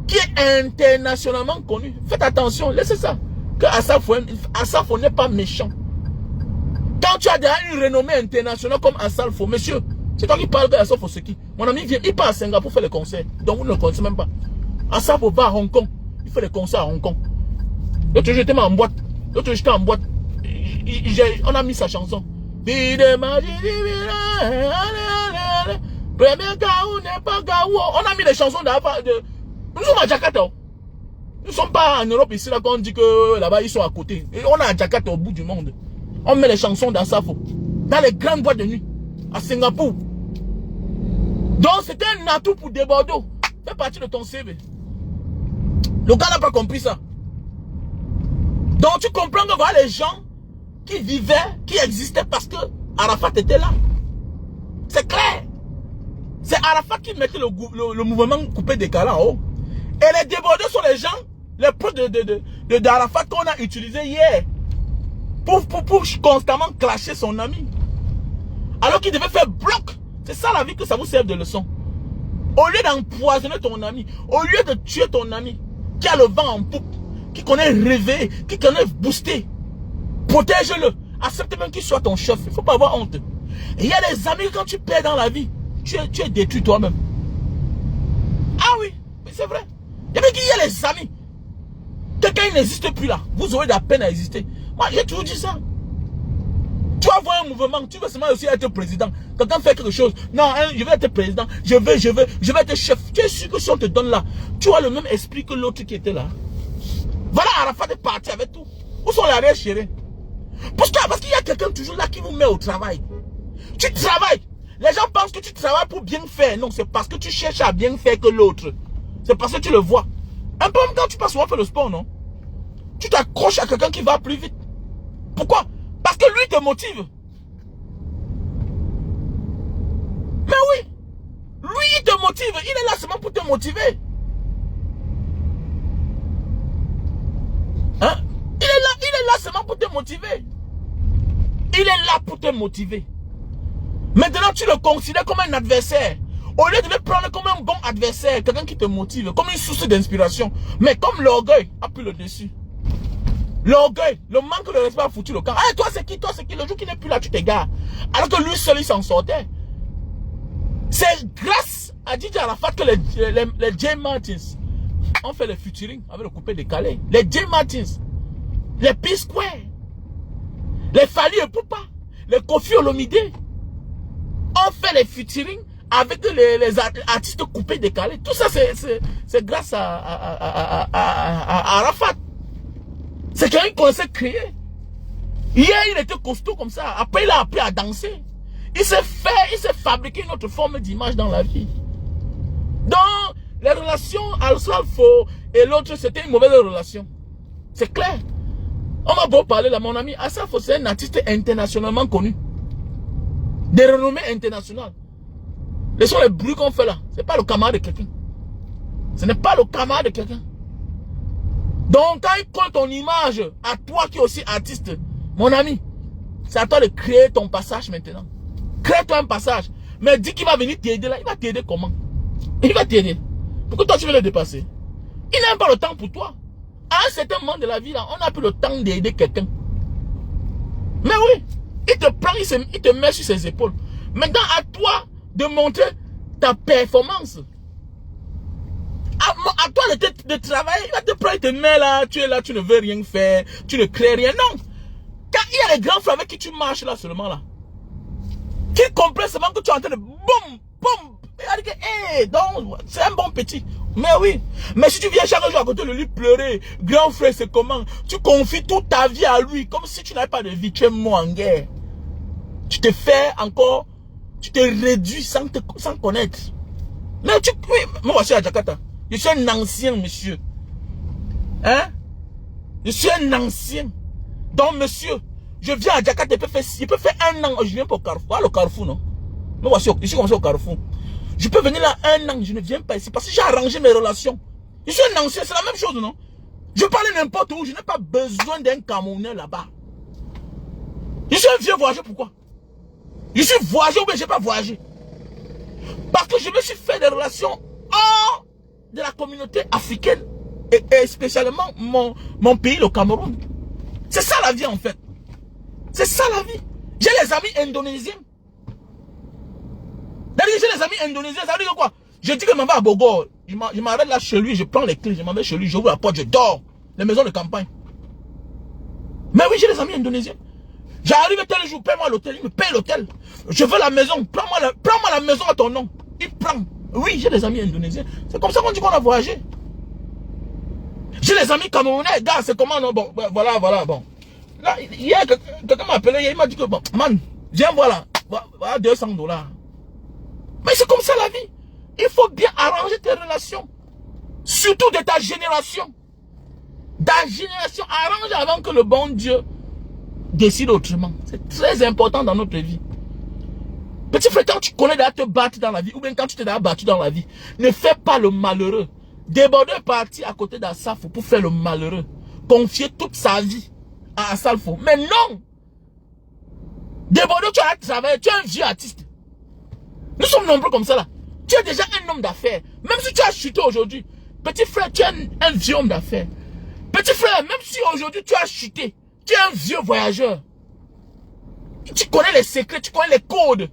qui est internationalement connu. Faites attention, laissez ça. Que Asafo n'est pas méchant. Quand tu as déjà une renommée internationale comme Asafo, monsieur, c'est toi qui parles de Asafo, c'est qui? Mon ami vient, il part à Singapour faire les concerts. Donc vous ne le connaissez même pas. Asafo va à Hong Kong. Il fait les concerts à Hong Kong. L'autre jour, j'étais en boîte. L'autre jour, j'étais en boîte. On a mis sa chanson. On a mis les chansons de... Nous sommes à Jakarta. Nous ne sommes pas en Europe ici, là, quand on dit que là-bas, ils sont à côté. Et on est à Jakarta, au bout du monde. On met les chansons d'Asafo. Dans les grandes boîtes de nuit. À Singapour. Donc, c'était un atout pour des Bordeaux. Fais partie de ton CV. Le gars n'a pas compris ça. Donc, tu comprends que voilà les gens qui vivaient, qui existaient parce que Arafat était là. C'est clair. C'est Arafat qui mettait le mouvement coupé décalé en haut. Et les débordés sont les gens, les proches d'Arafat qu'on a utilisé hier. Pour constamment clasher son ami. Alors qu'il devait faire bloc. C'est ça la vie, que ça vous serve de leçon. Au lieu d'empoisonner ton ami, au lieu de tuer ton ami, qui a le vent en poupe, qui connaît rêver, qui connaît booster, protège-le. Accepte même qu'il soit ton chef. Il ne faut pas avoir honte. Et il y a des amis, quand tu perds dans la vie, tu es détruit toi-même. Ah oui, c'est vrai. Il y a les amis. Quelqu'un n'existe plus là. Vous aurez de la peine à exister. Moi, j'ai toujours dit ça. Tu vas voir un mouvement, tu veux seulement aussi être président. Quelqu'un fait quelque chose. Non, hein, je vais être président. Je vais être chef. Tu es sûr que si on te donne là, tu as le même esprit que l'autre qui était là. Voilà, Arafat est parti avec tout. Où sont les arrières chéris? Parce qu'il y a quelqu'un toujours là qui vous met au travail. Tu travailles. Les gens pensent que tu travailles pour bien faire. Non, c'est parce que tu cherches à bien faire que l'autre. C'est parce que tu le vois. Un peu comme quand tu passes souvent faire le sport, non? Tu t'accroches à quelqu'un qui va plus vite. Pourquoi? Parce que lui te motive. Mais oui. Lui, il te motive. Il est là seulement pour te motiver. Hein? Il est là seulement pour te motiver. Il est là pour te motiver. Maintenant, tu le considères comme un adversaire. Au lieu de le prendre comme un bon adversaire, quelqu'un qui te motive, comme une source d'inspiration. Mais comme l'orgueil a pris le dessus. L'orgueil, le manque de respect a foutu le camp. Ah, toi c'est qui? Toi c'est qui? Le jour qui n'est plus là, tu t'égares. Alors que lui seul, il s'en sortait. C'est grâce à DJ Arafat que les J. Martins ont fait le featuring avec le coupé décalé. Les J. Martins, les P-Square, les Fali Epupa, les Kofi Olomide ont fait les featuring avec les artistes coupés décalés. Tout ça, c'est grâce à Arafat. C'est quelqu'un qu'on s'est créé. Hier, il était costaud comme ça. Après, il a appris à danser. Il s'est fabriqué une autre forme d'image dans la vie. Donc, les relations Asafo et l'autre, c'était une mauvaise relation. C'est clair. On m'a beau parler là, mon ami. Asafo, c'est un artiste internationalement connu. Des renommées internationales. Ce sont les bruits qu'on fait là. Ce n'est pas le camarade de quelqu'un. Ce n'est pas le camarade de quelqu'un. Donc, quand il colle ton image à toi qui es aussi artiste, mon ami, c'est à toi de créer ton passage maintenant. Crée-toi un passage. Mais dis qu'il va venir t'aider là. Il va t'aider comment? Il va t'aider. Pourquoi toi tu veux le dépasser? Il n'a pas le temps pour toi. À un certain moment de la vie là, on n'a plus le temps d'aider quelqu'un. Mais oui, il te prend, il te met sur ses épaules. Maintenant, à toi de montrer ta performance. À toi de travailler, il va te prendre, il te met là, tu es là, tu ne veux rien faire, tu ne crées rien. Non. Quand il y a les grands frères avec qui tu marches là seulement là, qui comprennent seulement que tu es en train de boum, boum. Il dit que, hey, donc, c'est un bon petit. Mais oui. Mais si tu viens chaque jour à côté de lui pleurer, grand frère, c'est comment? Tu confies toute ta vie à lui, comme si tu n'avais pas de vie, tu es mort en guerre. Tu te fais encore, tu te réduis sans connaître. Mais oui, moi voici à Jakarta. Je suis un ancien, monsieur. Hein? Je suis un ancien. Donc, monsieur, je viens à Jakarta, il peut faire 1 an, je viens pour Carrefour. Ah, le Carrefour, non? Moi, voici, ici, comme ça, au Carrefour. Je peux venir là 1 an, je ne viens pas ici parce que j'ai arrangé mes relations. Je suis un ancien, c'est la même chose, non? Je parle n'importe où, je n'ai pas besoin d'un Camerounais là-bas. Je suis un vieux voyageur, pourquoi? Je suis voyageur ou bien je n'ai pas voyagé? Parce que je me suis fait des relations hors de la communauté africaine et spécialement mon pays, le Cameroun. C'est ça la vie en fait. C'est ça la vie. J'ai les amis indonésiens. J'ai les amis indonésiens, ça veut dire quoi? Je dis que je m'en vais à Bogor. Je m'arrête là chez lui, je prends les clés, je m'en vais chez lui, j'ouvre la porte, je dors. Les maisons de campagne. Mais oui, j'ai des amis indonésiens. J'arrive tel jour, paie-moi l'hôtel, il me paye l'hôtel. Je veux la maison, prends-moi la maison à ton nom. Il prend. Oui, j'ai des amis indonésiens. C'est comme ça qu'on dit qu'on a voyagé. J'ai les amis camerounais, gars, c'est comment non? Bon, voilà, bon. Là, hier, quelqu'un m'a appelé, il m'a dit que, bon, man, viens voilà 200 $. Mais c'est comme ça la vie. Il faut bien arranger tes relations. Surtout de ta génération. Ta génération, arrange avant que le bon Dieu décide autrement. C'est très important dans notre vie. Petit frère, quand tu connais d'aller te battre dans la vie, ou bien quand tu t'es battu dans la vie, ne fais pas le malheureux. Débordeur est parti à côté d'Asafo pour faire le malheureux. Confier toute sa vie à Asafo. Mais non! Débordeur, tu as travaillé, tu es un vieux artiste. Nous sommes nombreux comme ça là. Tu es déjà un homme d'affaires. Même si tu as chuté aujourd'hui, petit frère, tu es un vieux homme d'affaires. Petit frère, même si aujourd'hui tu as chuté, tu es un vieux voyageur. Tu connais les secrets, tu connais les codes.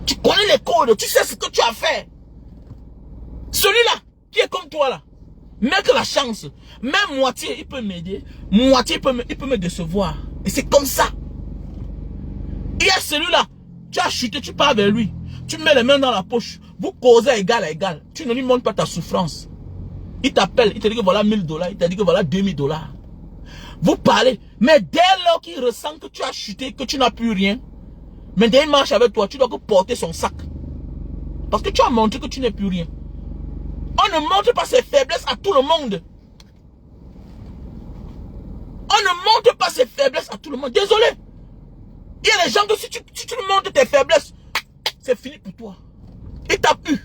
Tu connais les codes, tu sais ce que tu as fait. Celui-là, qui est comme toi là, n'a que la chance. Même moitié, il peut m'aider. Moitié, il peut me décevoir. Et c'est comme ça. Il y a celui-là, tu as chuté, tu pars vers lui. Tu mets les mains dans la poche. Vous causez égal à égal. Tu ne lui montres pas ta souffrance. Il t'appelle, il te dit que voilà 1000 $. Il te dit que voilà 2000 $. Vous parlez. Mais dès lors qu'il ressent que tu as chuté, que tu n'as plus rien, mais dès qu'il marche avec toi, tu dois que porter son sac. Parce que tu as montré que tu n'es plus rien. On ne montre pas ses faiblesses à tout le monde. On ne montre pas ses faiblesses à tout le monde. Désolé. Il y a des gens que si tu lui montres tes faiblesses, c'est fini pour toi. Il t'a eu.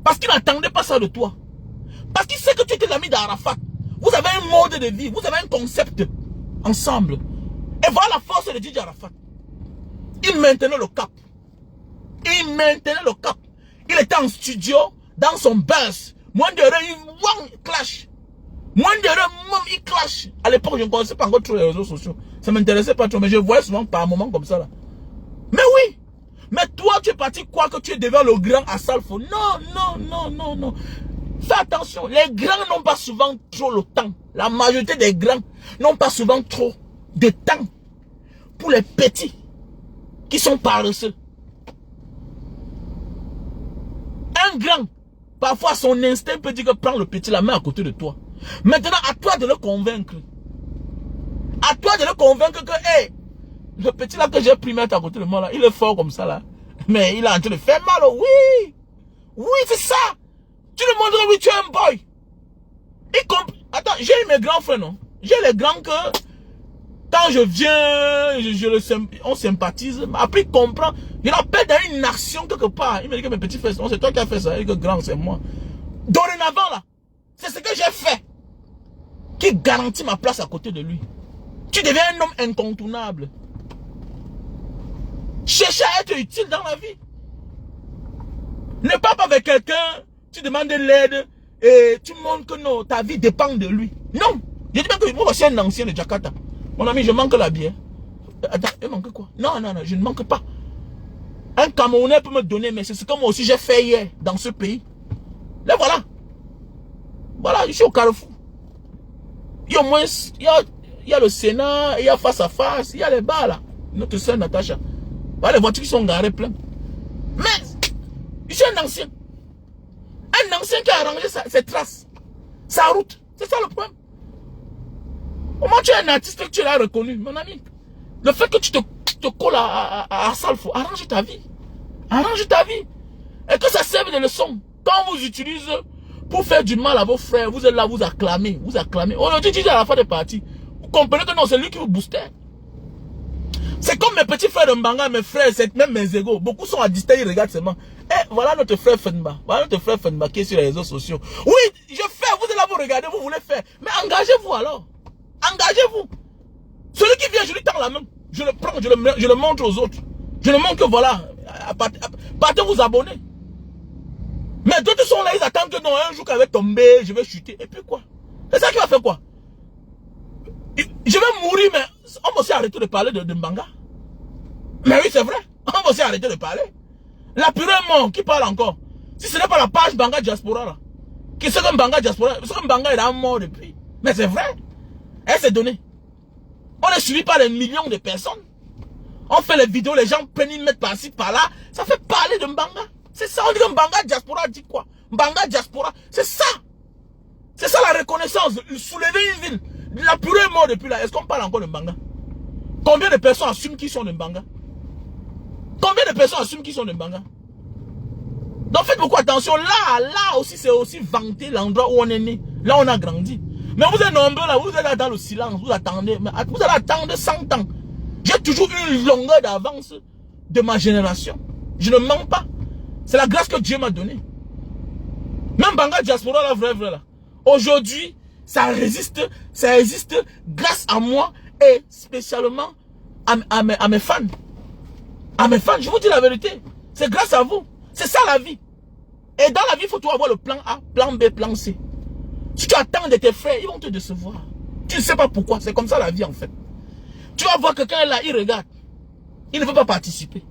Parce qu'il n'attendait pas ça de toi. Parce qu'il sait que tu étais l'ami d'Arafat. Vous avez un mode de vie, vous avez un concept ensemble. Et voilà la force de Didier Arafat. Il maintenait le cap. Il maintenait le cap. Il était en studio, dans son buzz. Moins de rien, il clash. Moins de rien, il clash. À l'époque, je ne connaissais pas encore trop les réseaux sociaux. Ça ne m'intéressait pas trop, mais je voyais souvent par moments comme ça là. Mais oui. Mais toi, tu es parti croire que tu es devant le grand Assalfo. Non. Fais attention, les grands n'ont pas souvent trop le temps. La majorité des grands n'ont pas souvent trop de temps pour les petits qui sont paresseux. Un grand, parfois son instinct peut dire que prends le petit, la main à côté de toi. Maintenant, à toi de le convaincre. À toi de le convaincre que, hey, le petit là que j'ai pris mettre à côté de moi là, il est fort comme ça là. Mais il est en train de faire mal, oui. Oui, c'est ça. Tu le montres, oui, tu es un boy. Attends, j'ai mes grands frères, non? J'ai les grands que, quand je viens, on sympathise. Après, il comprend. Il appelle dans une action quelque part. Il me dit que mes petits frères, c'est toi qui as fait ça. Et que grand, c'est moi. Dorénavant, là, c'est ce que j'ai fait qui garantit ma place à côté de lui. Tu deviens un homme incontournable. Cherche à être utile dans la vie. Ne parle pas avec quelqu'un, tu demandes de l'aide et tu montres que non, ta vie dépend de lui. Non. Je dis bien que moi aussi un ancien de Jakarta. Mon ami, je manque la bière. Attends, il manque quoi? Non, je ne manque pas. Un Camerounais peut me donner, mais c'est ce que moi aussi j'ai fait hier dans ce pays. Là voilà. Voilà, je suis au Carrefour. Il y a au moins, il y a le Sénat, il y a face à face, il y a les bars là. Notre soeur Natacha. Voilà les voitures qui sont garées pleines. Mais, je suis un ancien. Un ancien qui a arrangé ses traces. Sa route. C'est ça le problème. Comment tu es un artiste que tu l'as reconnu, mon ami? Le fait que tu te colles à Salfo, arrange ta vie. Arrange ta vie. Et que ça serve de leçon. Quand on vous utilise pour faire du mal à vos frères, vous êtes là, vous acclamez. Aujourd'hui, tu dis à la fin des parties. Vous comprenez que non, c'est lui qui vous boostait. C'est comme mes petits frères de Mbanga, mes frères, c'est même mes égaux. Beaucoup sont à distance, ils regardent seulement. Eh, voilà notre frère Fenba. Voilà notre frère Fenba qui est sur les réseaux sociaux. Oui, je fais, vous êtes là, vous regardez, vous voulez faire. Mais engagez-vous alors. Engagez-vous. Celui qui vient, je lui tends la main. Je le prends, je le montre aux autres. Je le montre que voilà, partez vous abonner. Mais d'autres sont là, ils attendent que non, un jour qu'elle va tomber, je vais chuter. Et puis quoi? C'est ça qui va faire quoi? Je vais mourir, mais on va aussi arrêter de parler de Mbanga. Mais oui, c'est vrai. On va aussi arrêter de parler. La purée est mort, qui parle encore? Si ce n'est pas la page Mbanga Diaspora là. Qui c'est que Mbanga Diaspora? Parce que Mbanga il est mort depuis. Mais c'est vrai. Elle s'est donnée. On est suivi par des millions de personnes. On fait les vidéos, les gens prennent, ils mettent par-ci, par-là. Ça fait parler de Mbanga. C'est ça, on dit que Mbanga Diaspora dit quoi? Mbanga Diaspora, c'est ça. C'est ça la reconnaissance. Soulever une ville. La purée est morte depuis là. Est-ce qu'on parle encore de Mbanga? Combien de personnes assument qu'ils sont de Mbanga? Combien de personnes assument qu'ils sont de Mbanga? Donc faites beaucoup attention. Là aussi, c'est aussi vanter l'endroit où on est né. Là, on a grandi. Mais vous êtes nombreux là, vous êtes là dans le silence, vous attendez. Mais vous allez attendre 100 ans. J'ai toujours eu une longueur d'avance de ma génération. Je ne mens pas. C'est la grâce que Dieu m'a donnée. Même Mbanga Diaspora, la vraie là. Aujourd'hui, ça existe grâce à moi et spécialement à mes fans. À mes fans, je vous dis la vérité. C'est grâce à vous. C'est ça la vie. Et dans la vie, il faut toujours avoir le plan A, plan B, plan C. Si tu attends de tes frères, ils vont te décevoir. Tu ne sais pas pourquoi. C'est comme ça la vie en fait. Tu vas voir quelqu'un là, il regarde. Il ne veut pas participer.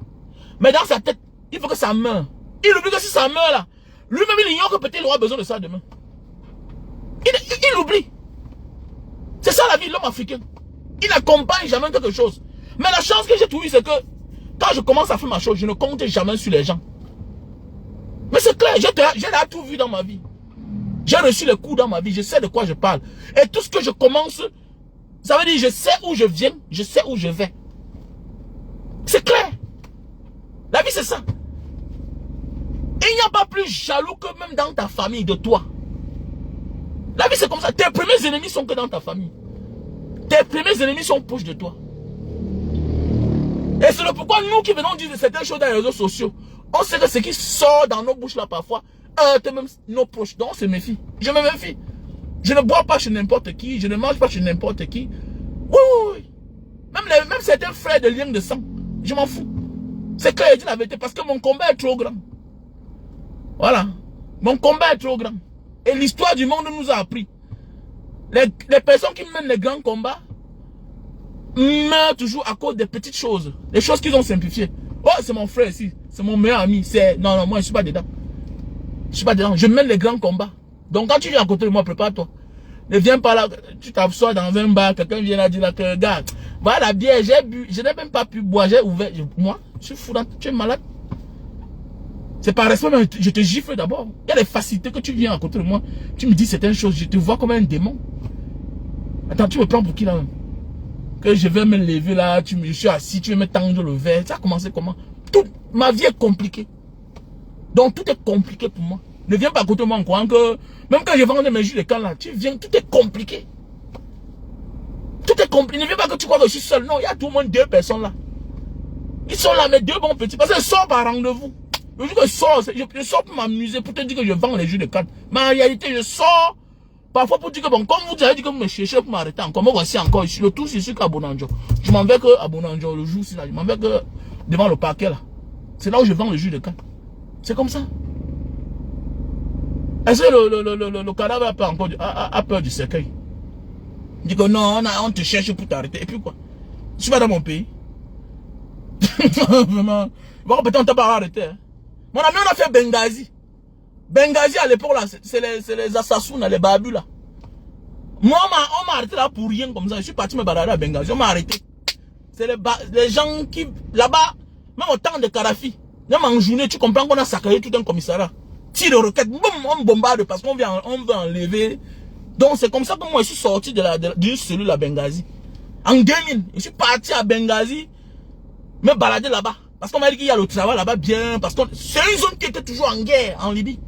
Mais dans sa tête, il faut que ça meure. Il oublie que si ça meurt là, lui-même il ignore que peut-être il aura besoin de ça demain. Il oublie. C'est ça la vie, l'homme africain. Il n'accompagne jamais quelque chose. Mais la chance que j'ai trouvée, c'est que quand je commence à faire ma chose, je ne compte jamais sur les gens. Mais c'est clair, j'ai tout vu dans ma vie. J'ai reçu les coups dans ma vie, je sais de quoi je parle. Et tout ce que je commence, ça veut dire je sais où je viens, je sais où je vais. C'est clair. La vie c'est ça. Il n'y a pas plus jaloux que même dans ta famille de toi. La vie c'est comme ça. Tes premiers ennemis sont que dans ta famille. Tes premiers ennemis sont proches de toi. Et c'est pourquoi nous qui venons dire certaines choses dans les réseaux sociaux, on sait que ce qui sort dans nos bouches là parfois heurte même nos proches. Donc on se méfie. Je me méfie. Je ne bois pas chez n'importe qui. Je ne mange pas chez n'importe qui. Oui. Même certains frères de lien de sang. Je m'en fous. C'est clair, je dis la vérité. Parce que mon combat est trop grand. Voilà. Mon combat est trop grand. Et l'histoire du monde nous a appris. Les personnes qui mènent les grands combats meurent toujours à cause des petites choses. Les choses qu'ils ont simplifiées. Oh, c'est mon frère ici. C'est mon meilleur ami. Non, moi, je ne suis pas dedans. Je ne suis pas dedans. Je mène les grands combats. Donc, quand tu viens à côté de moi, prépare-toi. Ne viens pas là. Tu t'assois dans un bar. Quelqu'un vient là dire là que, regarde, voilà la bière, j'ai bu. Je n'ai même pas pu boire. J'ai ouvert. Moi, je suis fou. Tu es malade. C'est par respect, mais je te gifle d'abord. Il y a des facilités que tu viens à côté de moi. Tu me dis certaines choses. Je te vois comme un démon. Attends, tu me prends pour qui là même? Que je vais me lever là, je suis assis, tu veux me tendre le verre. Ça a commencé comment? Ma vie est compliquée. Donc tout est compliqué pour moi. Ne viens pas à côté de moi en croyant que, même quand je vends mes jus de canne là, tu viens, tout est compliqué. Tout est compliqué. Ne viens pas que tu crois que je suis seul. Non, il y a tout le monde 2 personnes là. Ils sont là, mes 2 bons petits. Parce qu'ils sortent par rendez-vous. Le jour que je sors pour m'amuser, pour te dire que je vends les jus de canne. Mais en réalité, je sors parfois pour dire que bon, comme vous avez dit que vous me cherchez pour m'arrêter encore, moi voici encore ici, le tout c'est sûr qu'à Bonanjo. Je m'en vais que à Bonanjo, le jour, je m'en vais que devant le parquet là. C'est là où je vends le jus de canne. C'est comme ça. Est-ce que le cadavre a peur du cercueil? Il dit que non, on te cherche pour t'arrêter. Et puis quoi? Je suis pas dans mon pays. Vraiment. Bon, peut-être on t'a pas arrêté. Hein. Mon ami, on a fait Benghazi. Benghazi à l'époque là, c'est les assassins, les babus là. Moi, on m'a arrêté là pour rien comme ça. Je suis parti me balader à Benghazi, on m'a arrêté. C'est les gens qui, là-bas, même au temps de Kadhafi, même en journée, tu comprends qu'on a saccagé tout un commissariat. Tire de roquettes, boum, on bombarde parce qu'on veut enlever. Donc c'est comme ça que moi je suis sorti d'une cellule à Benghazi. En 2000, je suis parti à Benghazi, me balader là-bas. Parce qu'on m'a dit qu'il y a le travail là-bas bien, parce que c'est une zone qui était toujours en guerre en Libye.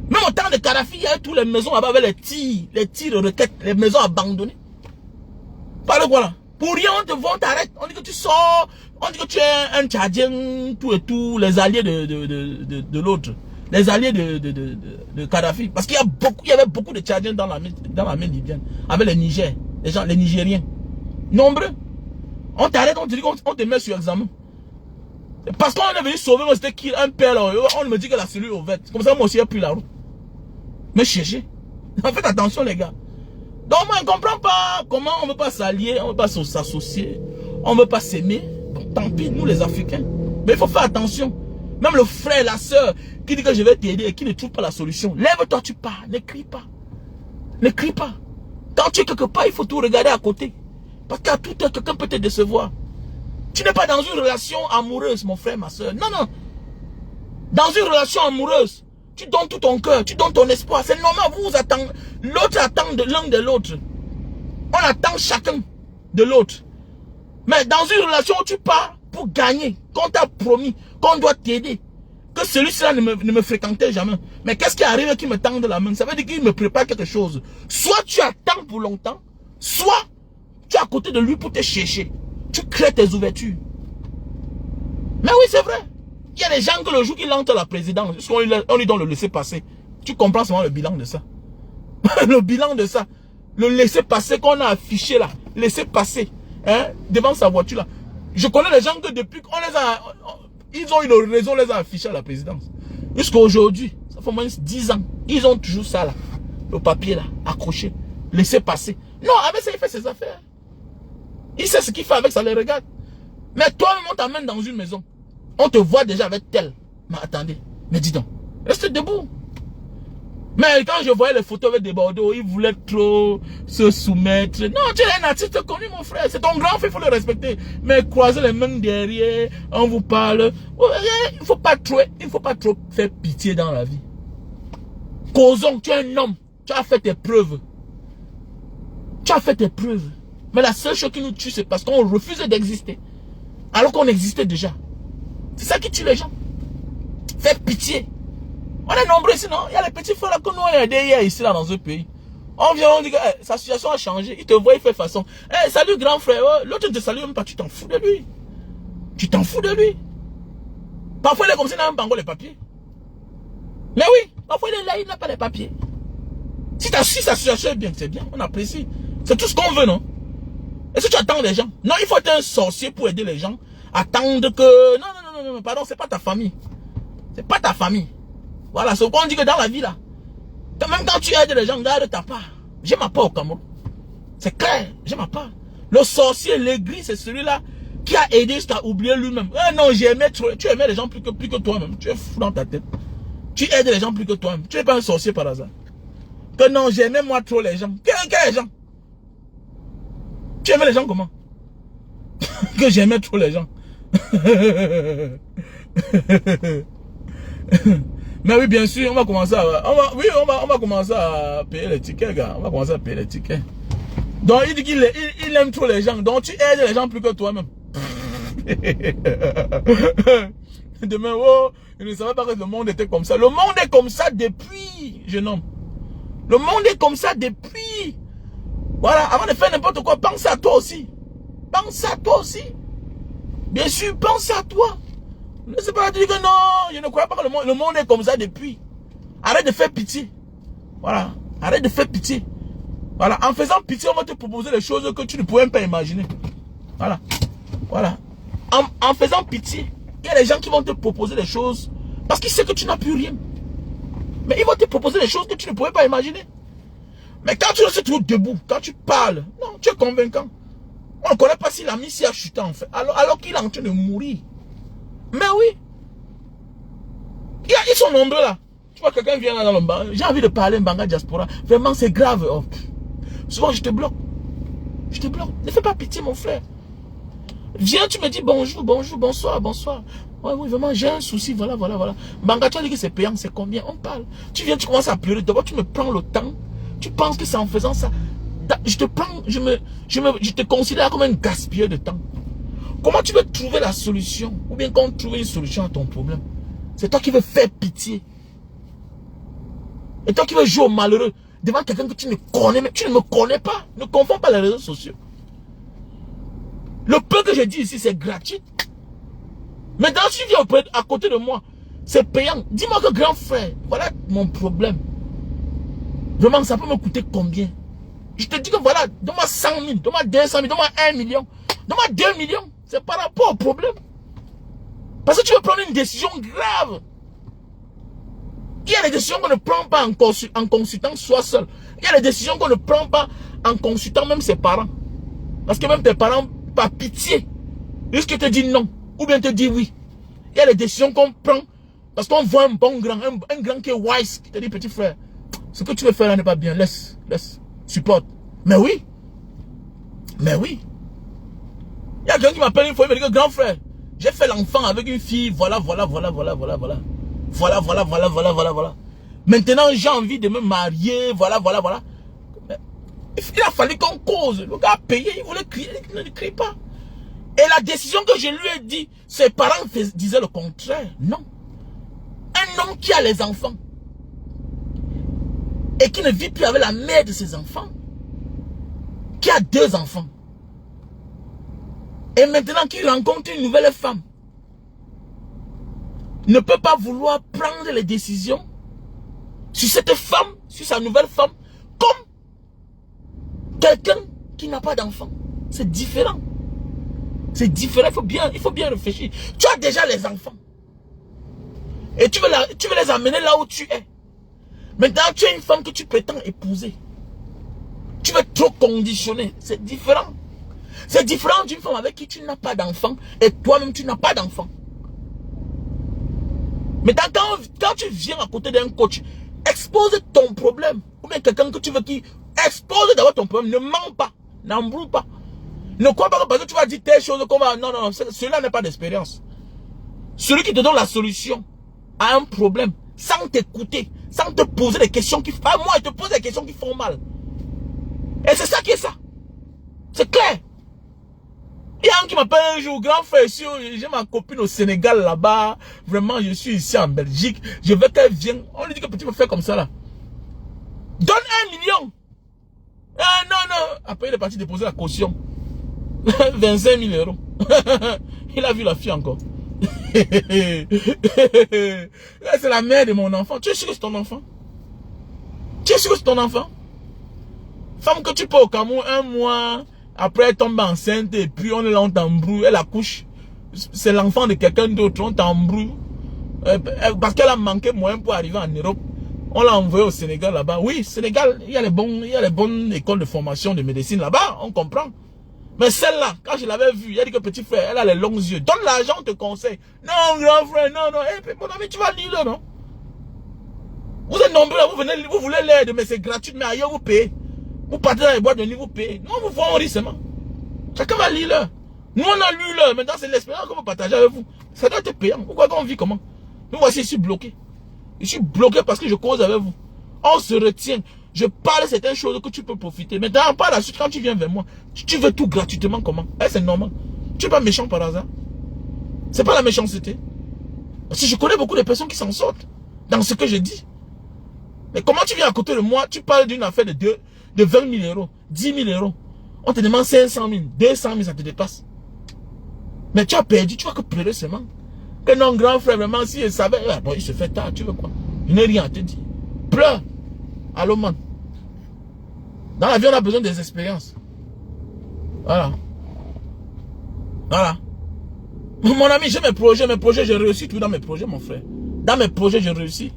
Même au temps de Kadhafi, il y avait toutes les maisons là-bas avec les tirs de roquettes, les maisons abandonnées. Par le voilà. Pour rien, on te voit, on t'arrête. On dit que tu sors, on dit que tu es un Tchadien, tout et tout, les alliés de l'autre. les alliés de Kadhafi. Parce qu'il y avait beaucoup de Tchadiens dans la main libyenne. Avec les Niger, les Nigériens. Nombreux. On t'arrête, on te dit qu'on te met sur examen. Parce qu'on est venu sauver, c'était qui un père là. On me dit que la cellule est ouverte. Comme ça, moi aussi, j'ai pris la route. Mais cherchez. Faites attention, les gars. Donc, moi, je ne comprends pas comment on ne veut pas s'allier, on ne veut pas s'associer, on ne veut pas s'aimer. Bon, tant pis, nous les Africains. Mais il faut faire attention. Même le frère, la soeur, qui dit que je vais t'aider et qui ne trouve pas la solution. Lève-toi, tu pars. Ne crie pas. Ne crie pas. Quand tu es quelque part, il faut tout regarder à côté. Parce qu'à tout heure, quelqu'un peut te décevoir. Tu n'es pas dans une relation amoureuse, mon frère, ma soeur. Non, non. Dans une relation amoureuse, tu donnes tout ton cœur, tu donnes ton espoir. C'est normal, vous attendez. L'autre attend de l'un de l'autre. On attend chacun de l'autre. Mais dans une relation où tu pars pour gagner, qu'on t'a promis, qu'on doit t'aider, que celui-là ne me fréquentait jamais. Mais qu'est-ce qui arrive qui me tend de la main? Ça veut dire qu'il me prépare quelque chose. Soit tu attends pour longtemps, soit tu es à côté de lui pour te chercher. Tu crées tes ouvertures. Mais oui, c'est vrai. Il y a des gens que le jour qu'il entre à la présidence, on lui donne le laisser-passer. Tu comprends seulement le bilan de ça. Le bilan de ça. Le laisser-passer qu'on a affiché là. Laisser-passer. Hein, devant sa voiture là. Je connais les gens que depuis qu'on les a... Ils ont eu une raison, on les a affichés à la présidence. Jusqu'à aujourd'hui. Ça fait au moins 10 ans. Ils ont toujours ça là. Le papier là. Accroché. Laisser-passer. Non, avec ça, il fait ses affaires. Il sait ce qu'il fait avec ça, les regarde. Mais toi-même, on t'amène dans une maison. On te voit déjà avec tel. Mais attendez, mais dis donc, reste debout. Mais quand je voyais les photos avec des Bordeaux, il voulait trop se soumettre. Non, tu es un artiste connu, mon frère. C'est ton grand frère, il faut le respecter. Mais croiser les mains derrière, on vous parle. Il ne faut pas trop faire pitié dans la vie. Causons, tu es un homme. Tu as fait tes preuves. Tu as fait tes preuves. Mais la seule chose qui nous tue, c'est parce qu'on refuse d'exister. Alors qu'on existait déjà. C'est ça qui tue les gens. Fais pitié. On est nombreux ici, non? Il y a les petits frères là que nous on a aidés hier ici là dans ce pays. On vient, on dit que sa situation a changé. Il te voit, il fait façon. Salut grand frère. L'autre ne te salue même pas, tu t'en fous de lui. Tu t'en fous de lui. Parfois il est comme s'il n'a même pas encore les papiers. Mais oui, parfois il est là, il n'a pas les papiers. Si sa situation est bien, c'est bien, on apprécie. C'est tout ce qu'on veut, non? Est-ce que tu attends les gens? Non, il faut être un sorcier pour aider les gens. Attendre que... Non, pardon, c'est pas ta famille. C'est pas ta famille. Voilà, c'est qu'on dit que dans la vie là, même quand tu aides les gens, garde ta part. J'ai ma part au Cameroun. C'est clair, j'ai ma part. Le sorcier, l'aigri, c'est celui-là qui a aidé jusqu'à oublier lui-même. Non, tu aimais les gens plus que toi-même. Tu es fou dans ta tête. Tu aides les gens plus que toi-même. Tu n'es pas un sorcier par hasard. Que non, j'aimais moi trop les gens. Quels gens? Tu aimais les gens comment? Que j'aimais trop les gens. Mais oui, bien sûr, on va commencer à payer les tickets, gars. On va commencer à payer les tickets. Donc, il dit qu'il aime trop les gens. Donc, tu aides les gens plus que toi-même. Demain, oh, il ne savait pas que le monde était comme ça. Le monde est comme ça depuis, jeune homme. Le monde est comme ça depuis. Voilà, avant de faire n'importe quoi, pense à toi aussi. Pense à toi aussi. Bien sûr, pense à toi. Ne sais pas dire que non, je ne crois pas que le monde est comme ça depuis. Arrête de faire pitié. Voilà, arrête de faire pitié. Voilà, en faisant pitié, on va te proposer des choses que tu ne pouvais même pas imaginer. Voilà, voilà. En faisant pitié, il y a des gens qui vont te proposer des choses parce qu'ils savent que tu n'as plus rien. Mais ils vont te proposer des choses que tu ne pouvais pas imaginer. Mais quand tu restes toujours debout, quand tu parles, non, tu es convaincant. On ne connaît pas si l'ami s'y a chuté en fait, alors qu'il est en train de mourir. Mais oui. Ils sont nombreux là. Tu vois, quelqu'un vient là dans le bar. J'ai envie de parler Mbanga Diaspora. Vraiment, c'est grave. Oh. Souvent, je te bloque. Je te bloque. Ne fais pas pitié, mon frère. Viens, tu me dis bonjour, bonjour, bonsoir, bonsoir. Ouais, oui, vraiment, j'ai un souci. Voilà, voilà, voilà. Mbanga, tu as dit que c'est payant, c'est combien? On parle. Tu viens, tu commences à pleurer. D'abord, tu me prends le temps. Tu penses que c'est en faisant ça. Je te prends, je te considère comme un gaspilleur de temps. Comment tu veux trouver la solution? Ou bien quand trouver une solution à ton problème? C'est toi qui veux faire pitié. Et toi qui veux jouer au malheureux devant quelqu'un que tu ne connais même. Tu ne me connais pas. Ne confonds pas les réseaux sociaux. Le peu que je dis ici, c'est gratuit. Maintenant, si tu viens à côté de moi, C'est payant. Dis-moi que grand frère, voilà mon problème. Vraiment, ça peut me coûter combien? Je te dis que voilà, donne-moi 100 000, donne-moi 200 000, donne-moi 1 million, donne-moi 2 millions. C'est par rapport au problème. Parce que tu veux prendre une décision grave. Il y a des décisions qu'on ne prend pas en consultant soi seul. Il y a des décisions qu'on ne prend pas en consultant même ses parents. Parce que même tes parents, par pitié, risquent de te dire non. Ou bien te dire oui. Il y a des décisions qu'on prend parce qu'on voit un bon grand, un grand qui est wise, qui te dit petit frère, ce que tu veux faire là n'est pas bien. Laisse, supporte. Mais oui. Mais oui. Il y a quelqu'un qui m'appelle une fois, il me dit que grand frère, j'ai fait l'enfant avec une fille, voilà. Voilà. Maintenant, j'ai envie de me marier, voilà. Il a fallu qu'on cause. Le gars a payé, il voulait crier, il ne crie pas. Et la décision que je lui ai dit, ses parents disaient le contraire. Non. Un homme qui a les enfants et qui ne vit plus avec la mère de ses enfants, qui a 2 enfants, et maintenant qu'il rencontre une nouvelle femme, ne peut pas vouloir prendre les décisions sur cette femme, sur sa nouvelle femme, comme quelqu'un qui n'a pas d'enfant. C'est différent. C'est différent, il faut bien réfléchir. Tu as déjà les enfants. Et tu veux les amener là où tu es. Maintenant, tu as une femme que tu prétends épouser. Tu veux trop conditionner. C'est différent. C'est différent d'une femme avec qui tu n'as pas d'enfant et toi-même tu n'as pas d'enfant. Maintenant, quand tu viens à côté d'un coach, expose ton problème. Ou bien quelqu'un que tu veux qui expose d'abord ton problème. Ne mens pas. N'embrouille pas. Ne crois pas que parce que tu vas dire telle chose comme non, celui-là n'a pas d'expérience. Celui qui te donne la solution à un problème, sans t'écouter, sans te poser des questions qui font moi, il te pose des questions qui font mal. Et c'est ça qui est ça. C'est clair. Il y a un qui m'appelle un jour, grand frère, j'ai ma copine au Sénégal là-bas. Vraiment, je suis ici en Belgique. Je veux qu'elle vienne. On lui dit que petit peu faire comme ça là. Donne 1 million. Ah non. Après, il est parti déposer la caution. 25 000 euros. Il a vu la fille encore. C'est la mère de mon enfant. Tu es sûr que c'est ton enfant? Tu es sûr que c'est ton enfant? Femme que tu peux au Cameroun 1 mois, après elle tombe enceinte et puis on t'embrouille, elle accouche. C'est l'enfant de quelqu'un d'autre, on t'embrouille. Parce qu'elle a manqué moyen pour arriver en Europe. On l'a envoyé au Sénégal là-bas. Oui, Sénégal, il y a les bonnes écoles de formation de médecine là-bas, on comprend. Mais celle-là, quand je l'avais vue, il a dit que petit frère, elle a les longs yeux. Donne l'argent, on te conseille. Non, grand frère, non. Mon ami, tu vas lire là, non? Vous êtes nombreux là, vous voulez l'aide, mais c'est gratuit, mais ailleurs vous payez. Vous partez dans les boîtes de nuit, vous payez. Non, vous voyez, on rit seulement. Chacun va lire là. Nous, on a lu là. Maintenant, c'est l'expérience qu'on va partager avec vous. Ça doit être payant. Pourquoi qu'on vit comment? Nous voici, je suis bloqué. Je suis bloqué parce que je cause avec vous. On se retient. Je parle de certaines choses que tu peux profiter. Mais par la suite, quand tu viens vers moi, tu veux tout gratuitement comment? C'est normal. Tu n'es pas méchant par hasard. C'est pas la méchanceté. Parce que je connais beaucoup de personnes qui s'en sortent dans ce que je dis. Mais comment tu viens à côté de moi, tu parles d'une affaire de 20 000 euros, 10 000 euros. On te demande 500 000, 200 000, ça te dépasse. Mais tu as perdu, tu vas que pleurer seulement. Que non, grand frère, vraiment, si il savait, bon, il se fait tard, tu veux quoi? Il n'a rien à te dire. Pleure. Allô, man. Dans la vie, on a besoin des expériences. Voilà. Mon ami, j'ai mes projets, j'ai réussi tout dans mes projets, mon frère. Dans mes projets, j'ai réussi.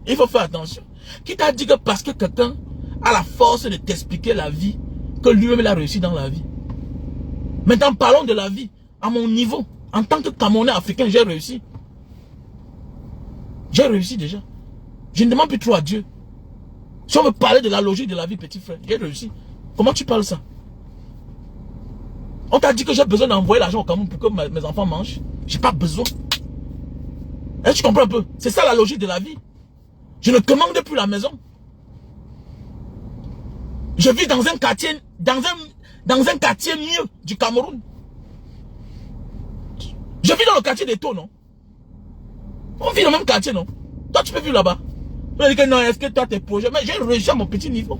Il faut faire attention. Qui t'a dit que parce que quelqu'un a la force de t'expliquer la vie, que lui-même il a réussi dans la vie. Maintenant, parlons de la vie. À mon niveau, en tant que Camerounais africain, j'ai réussi. J'ai réussi déjà. Je ne demande plus trop à Dieu. Si on veut parler de la logique de la vie, petit frère, j'ai réussi. Comment tu parles ça? On t'a dit que j'ai besoin d'envoyer l'argent au Cameroun pour que mes enfants mangent. J'ai pas besoin. Et tu comprends un peu? C'est ça la logique de la vie. Je ne commande plus la maison. Je vis dans un quartier, dans un quartier mieux du Cameroun. Je vis dans le quartier d'Eto, non? On vit dans le même quartier, non? Toi, tu peux vivre là-bas. On dit que non, est-ce que toi, tes projets? Mais j'ai réussi à mon petit niveau.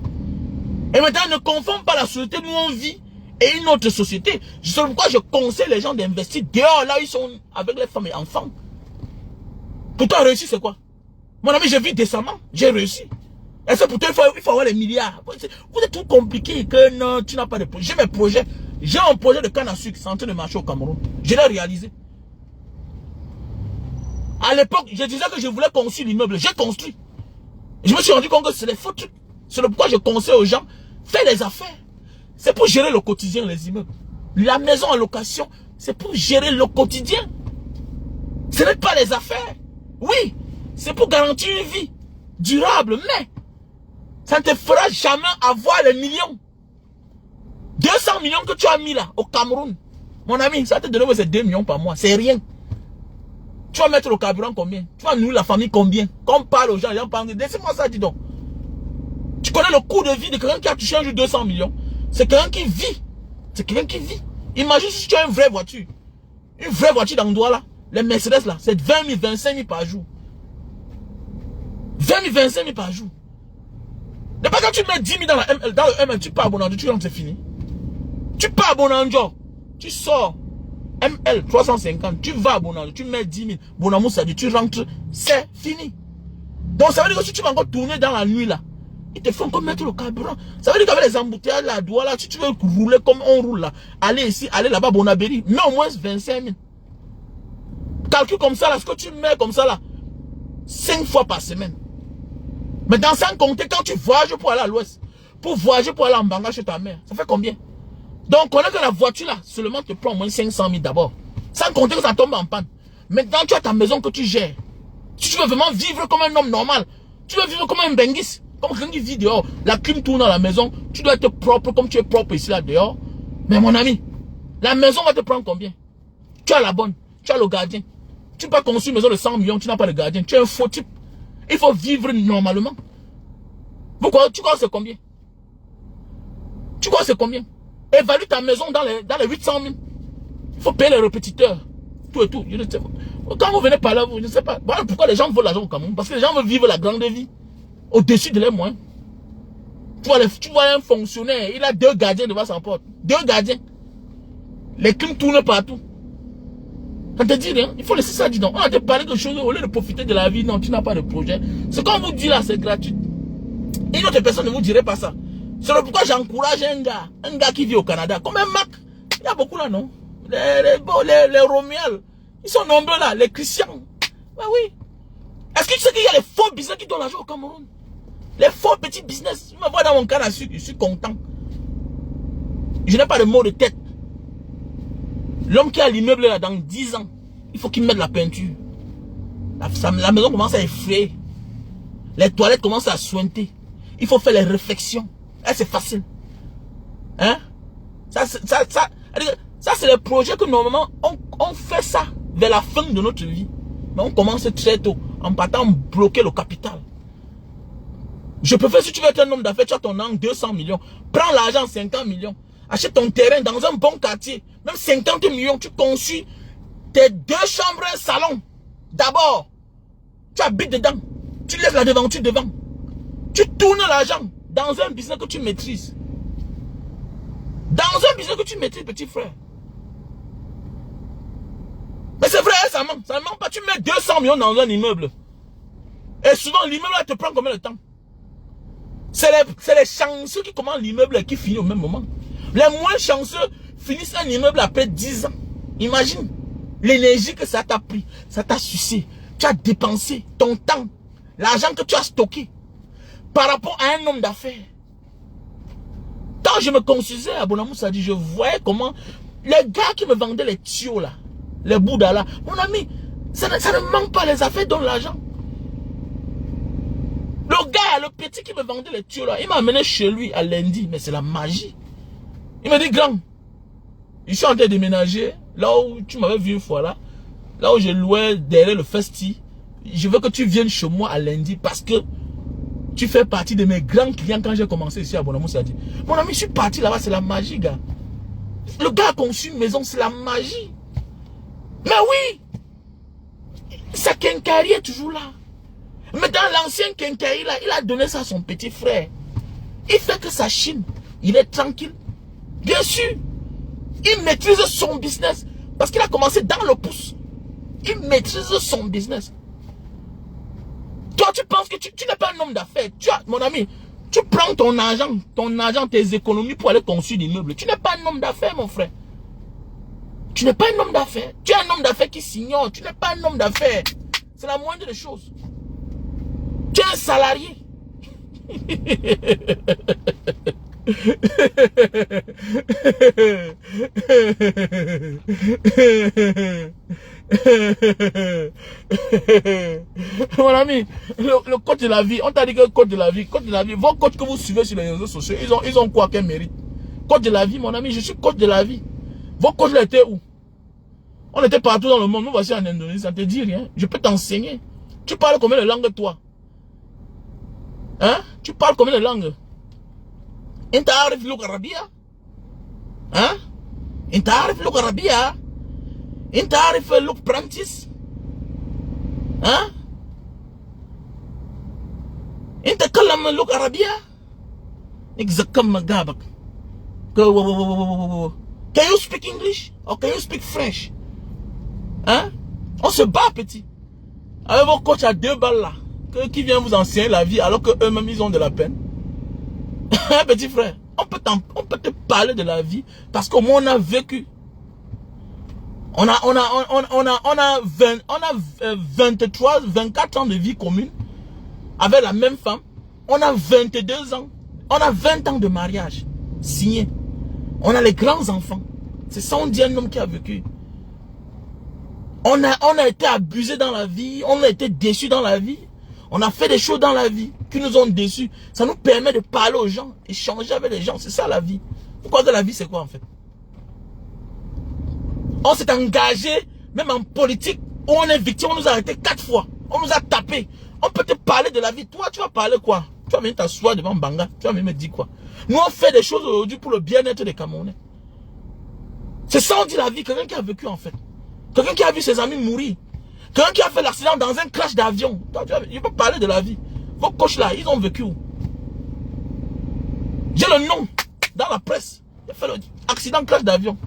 Et maintenant, ne confonde pas la société où on vit et une autre société. C'est pourquoi je conseille les gens d'investir dehors, là où ils sont avec les femmes et enfants. Pour toi, réussir, c'est quoi? Mon ami, je vis décemment, j'ai réussi. Et c'est pour toi, il faut avoir les milliards. Vous êtes tout compliqué que non, tu n'as pas de projet. J'ai mes projets. J'ai un projet de canne à sucre, c'est en train de marcher au Cameroun. Je l'ai réalisé. À l'époque, je disais que je voulais construire l'immeuble. J'ai construit. Je me suis rendu compte que c'est des faux trucs. C'est pourquoi je conseille aux gens, faites des affaires. C'est pour gérer le quotidien, les immeubles. La maison en location, c'est pour gérer le quotidien. Ce n'est pas les affaires. Oui, c'est pour garantir une vie durable, mais ça ne te fera jamais avoir les millions. 200 millions que tu as mis là, au Cameroun. Mon ami, ça te donne 2 millions par mois. C'est rien. Tu vas mettre le carburant combien? Tu vas nourrir la famille combien? Quand on parle aux gens, les gens parlent. Laissez-moi ça, dis donc. Tu connais le coût de vie de quelqu'un qui a touché un jour 200 millions? C'est quelqu'un qui vit. C'est quelqu'un qui vit. Imagine si tu as une vraie voiture. Une vraie voiture dans le doigt là. Les Mercedes là, c'est 20 000, 25 000 par jour. 20 000, 25 000 par jour. Mais pas quand tu mets 10 000 dans le ML, tu pars à Bonanjo, tu rentres, c'est fini. Tu pars à Bonanjo, tu sors ML 350, tu vas à Bonanjo, tu mets 10 000, Bonamou ça dit, tu rentres, c'est fini. Donc ça veut dire que si tu vas encore tourner dans la nuit là, ils te font comme mettre le carburant. Ça veut dire qu'avec les embouteillages là, là, si tu veux rouler comme on roule là, aller ici, aller là-bas, Bonabéry, mets au moins 25 000. Calcule comme ça là, ce que tu mets comme ça là, 5 fois par semaine. Maintenant, sans compter quand tu voyages pour aller à l'ouest, pour voyager pour aller en Banga chez ta mère, ça fait combien? Donc, on a que la voiture là, seulement te prend au moins 500 000 d'abord. Sans compter que ça tombe en panne. Maintenant, tu as ta maison que tu gères. Si tu veux vraiment vivre comme un homme normal, tu veux vivre comme un benguis, comme quelqu'un qui vit dehors, la clim tourne dans la maison, tu dois être propre comme tu es propre ici là dehors. Mais mon ami, la maison va te prendre combien? Tu as la bonne, tu as le gardien. Tu peux pas construire une maison de 100 millions, tu n'as pas de gardien, tu es un faux type. Il faut vivre normalement. Pourquoi? Tu crois que c'est combien? Tu crois que c'est combien? Évalue ta maison dans les 800 000. Il faut payer les répétiteurs. Tout et tout. Je ne sais pas. Quand vous venez par là, je ne sais pas. Voilà pourquoi les gens veulent l'argent au Cameroun. Parce que les gens veulent vivre la grande vie. Au-dessus de leurs moyens. Tu vois un fonctionnaire, il a 2 gardiens devant sa porte. 2 gardiens. Les crimes tournent partout. Ça te dit rien, il faut laisser ça, dis donc. On a te parlé de choses au lieu de profiter de la vie. Non, tu n'as pas de projet. Ce qu'on vous dit là, c'est gratuit. Une autre personne ne vous dirait pas ça. C'est pourquoi j'encourage un gars qui vit au Canada, comme un Mac. Il y a beaucoup là, non? Les Romuald, ils sont nombreux là, les Christians. Ben oui. Est-ce que tu sais qu'il y a les faux business qui donnent l'argent au Cameroun? Les faux petits business. Je me vois dans mon canne à sucre, je suis content. Je n'ai pas de mot de tête. L'homme qui a l'immeuble là dans 10 ans, il faut qu'il mette la peinture. La maison commence à effrayer. Les toilettes commencent à sointer. Il faut faire les réflexions. Et c'est facile. Hein? Ça c'est les projets que normalement, on fait ça vers la fin de notre vie. Mais on commence très tôt, en partant bloquer le capital. Je préfère, si tu veux être un homme d'affaires, tu as ton an 200 millions. Prends l'argent 50 millions. Achète ton terrain dans un bon quartier. Même 50 millions, tu construis tes 2 chambres, un salon. D'abord, tu habites dedans. Tu lèves la devanture devant. Tu tournes l'argent dans un business que tu maîtrises. Dans un business que tu maîtrises, petit frère. Mais c'est vrai, ça manque. Ça ne manque pas. Tu mets 200 millions dans un immeuble. Et souvent, l'immeuble te prend combien de temps? C'est les chanceux qui commandent l'immeuble et qui finissent au même moment. Les moins chanceux finissent un immeuble après 10 ans. Imagine l'énergie que ça t'a pris, ça t'a sucé. Tu as dépensé ton temps, l'argent que tu as stocké par rapport à un homme d'affaires. Quand je me construisais à Bonamou, ça dit, je voyais comment les gars qui me vendaient les tuyaux là, les bouddhas là, mon ami, ça ne manque pas, les affaires donnent l'argent. Le gars, le petit qui me vendait les tuyaux là, il m'a amené chez lui à lundi, mais c'est la magie. Il m'a dit, grand, je suis en train de déménager, là où tu m'avais vu une fois là où je louais derrière le Festi. Je veux que tu viennes chez moi à lundi parce que tu fais partie de mes grands clients quand j'ai commencé ici à Bonamou. Ça dit, mon ami, je suis parti là-bas, c'est la magie, gars. Le gars a conçu une maison, c'est la magie. Mais oui, sa quincaillerie est toujours là. Mais dans l'ancien quincaillerie là, il a donné ça à son petit frère. Il fait que sa Chine, il est tranquille. Bien sûr, il maîtrise son business parce qu'il a commencé dans le pouce. Il maîtrise son business. Toi, tu penses que tu n'es pas un homme d'affaires. Mon ami, tu prends ton argent, tes économies pour aller construire des meubles. Tu n'es pas un homme d'affaires, mon frère. Tu n'es pas un homme d'affaires. Tu es un homme d'affaires qui s'ignore. Tu n'es pas un homme d'affaires. C'est la moindre des choses. Tu es un salarié. Mon ami, le coach de la vie, on t'a dit que le coach de la vie, vos coachs que vous suivez sur les réseaux sociaux, ils ont quoi, quel mérite? Coach de la vie, mon ami, je suis coach de la vie. Vos coachs là étaient où? On était partout dans le monde, nous voici en Indonésie, ça ne te dit rien. Je peux t'enseigner. Tu parles combien de langues toi? Hein? Tu parles combien de langues? انت عارف لغة عربية؟ ها؟ انت عارف لغة عربية؟ انت عارف لغة برانتيس؟ ها؟ انت تكلم لغة عربية؟ اكزكم مجابك. Can you speak English? Or can you speak French? Hein? On se bat, petit. Avec vos coachs à 2 balles là, qui viennent vous enseigner la vie alors que eux-mêmes ils ont de la peine. Petit frère, on peut te parler de la vie parce qu'au moins on a vécu. On a 23, 24 ans de vie commune avec la même femme. On a 22 ans. On a 20 ans de mariage signé. On a les grands enfants. C'est ça, on dit un homme qui a vécu. On a été abusé dans la vie. On a été déçu dans la vie. On a fait des choses dans la vie qui nous ont déçus. Ça nous permet de parler aux gens, échanger avec les gens. C'est ça la vie. Pourquoi de la vie, c'est quoi en fait? On s'est engagé, même en politique, où on est victime, on nous a arrêté 4 fois. On nous a tapé. On peut te parler de la vie. Toi, tu vas parler quoi? Tu vas venir t'asseoir devant Banga. Tu vas venir me dire quoi? Nous, on fait des choses aujourd'hui pour le bien-être des Camerounais. C'est ça, on dit la vie. Quelqu'un qui a vécu en fait. Quelqu'un qui a vu ses amis mourir. Quelqu'un qui a fait l'accident dans un crash d'avion. Je peux parler de la vie. Vos coachs là, ils ont vécu où? J'ai le nom dans la presse. Il a fait l'accident crash d'avion.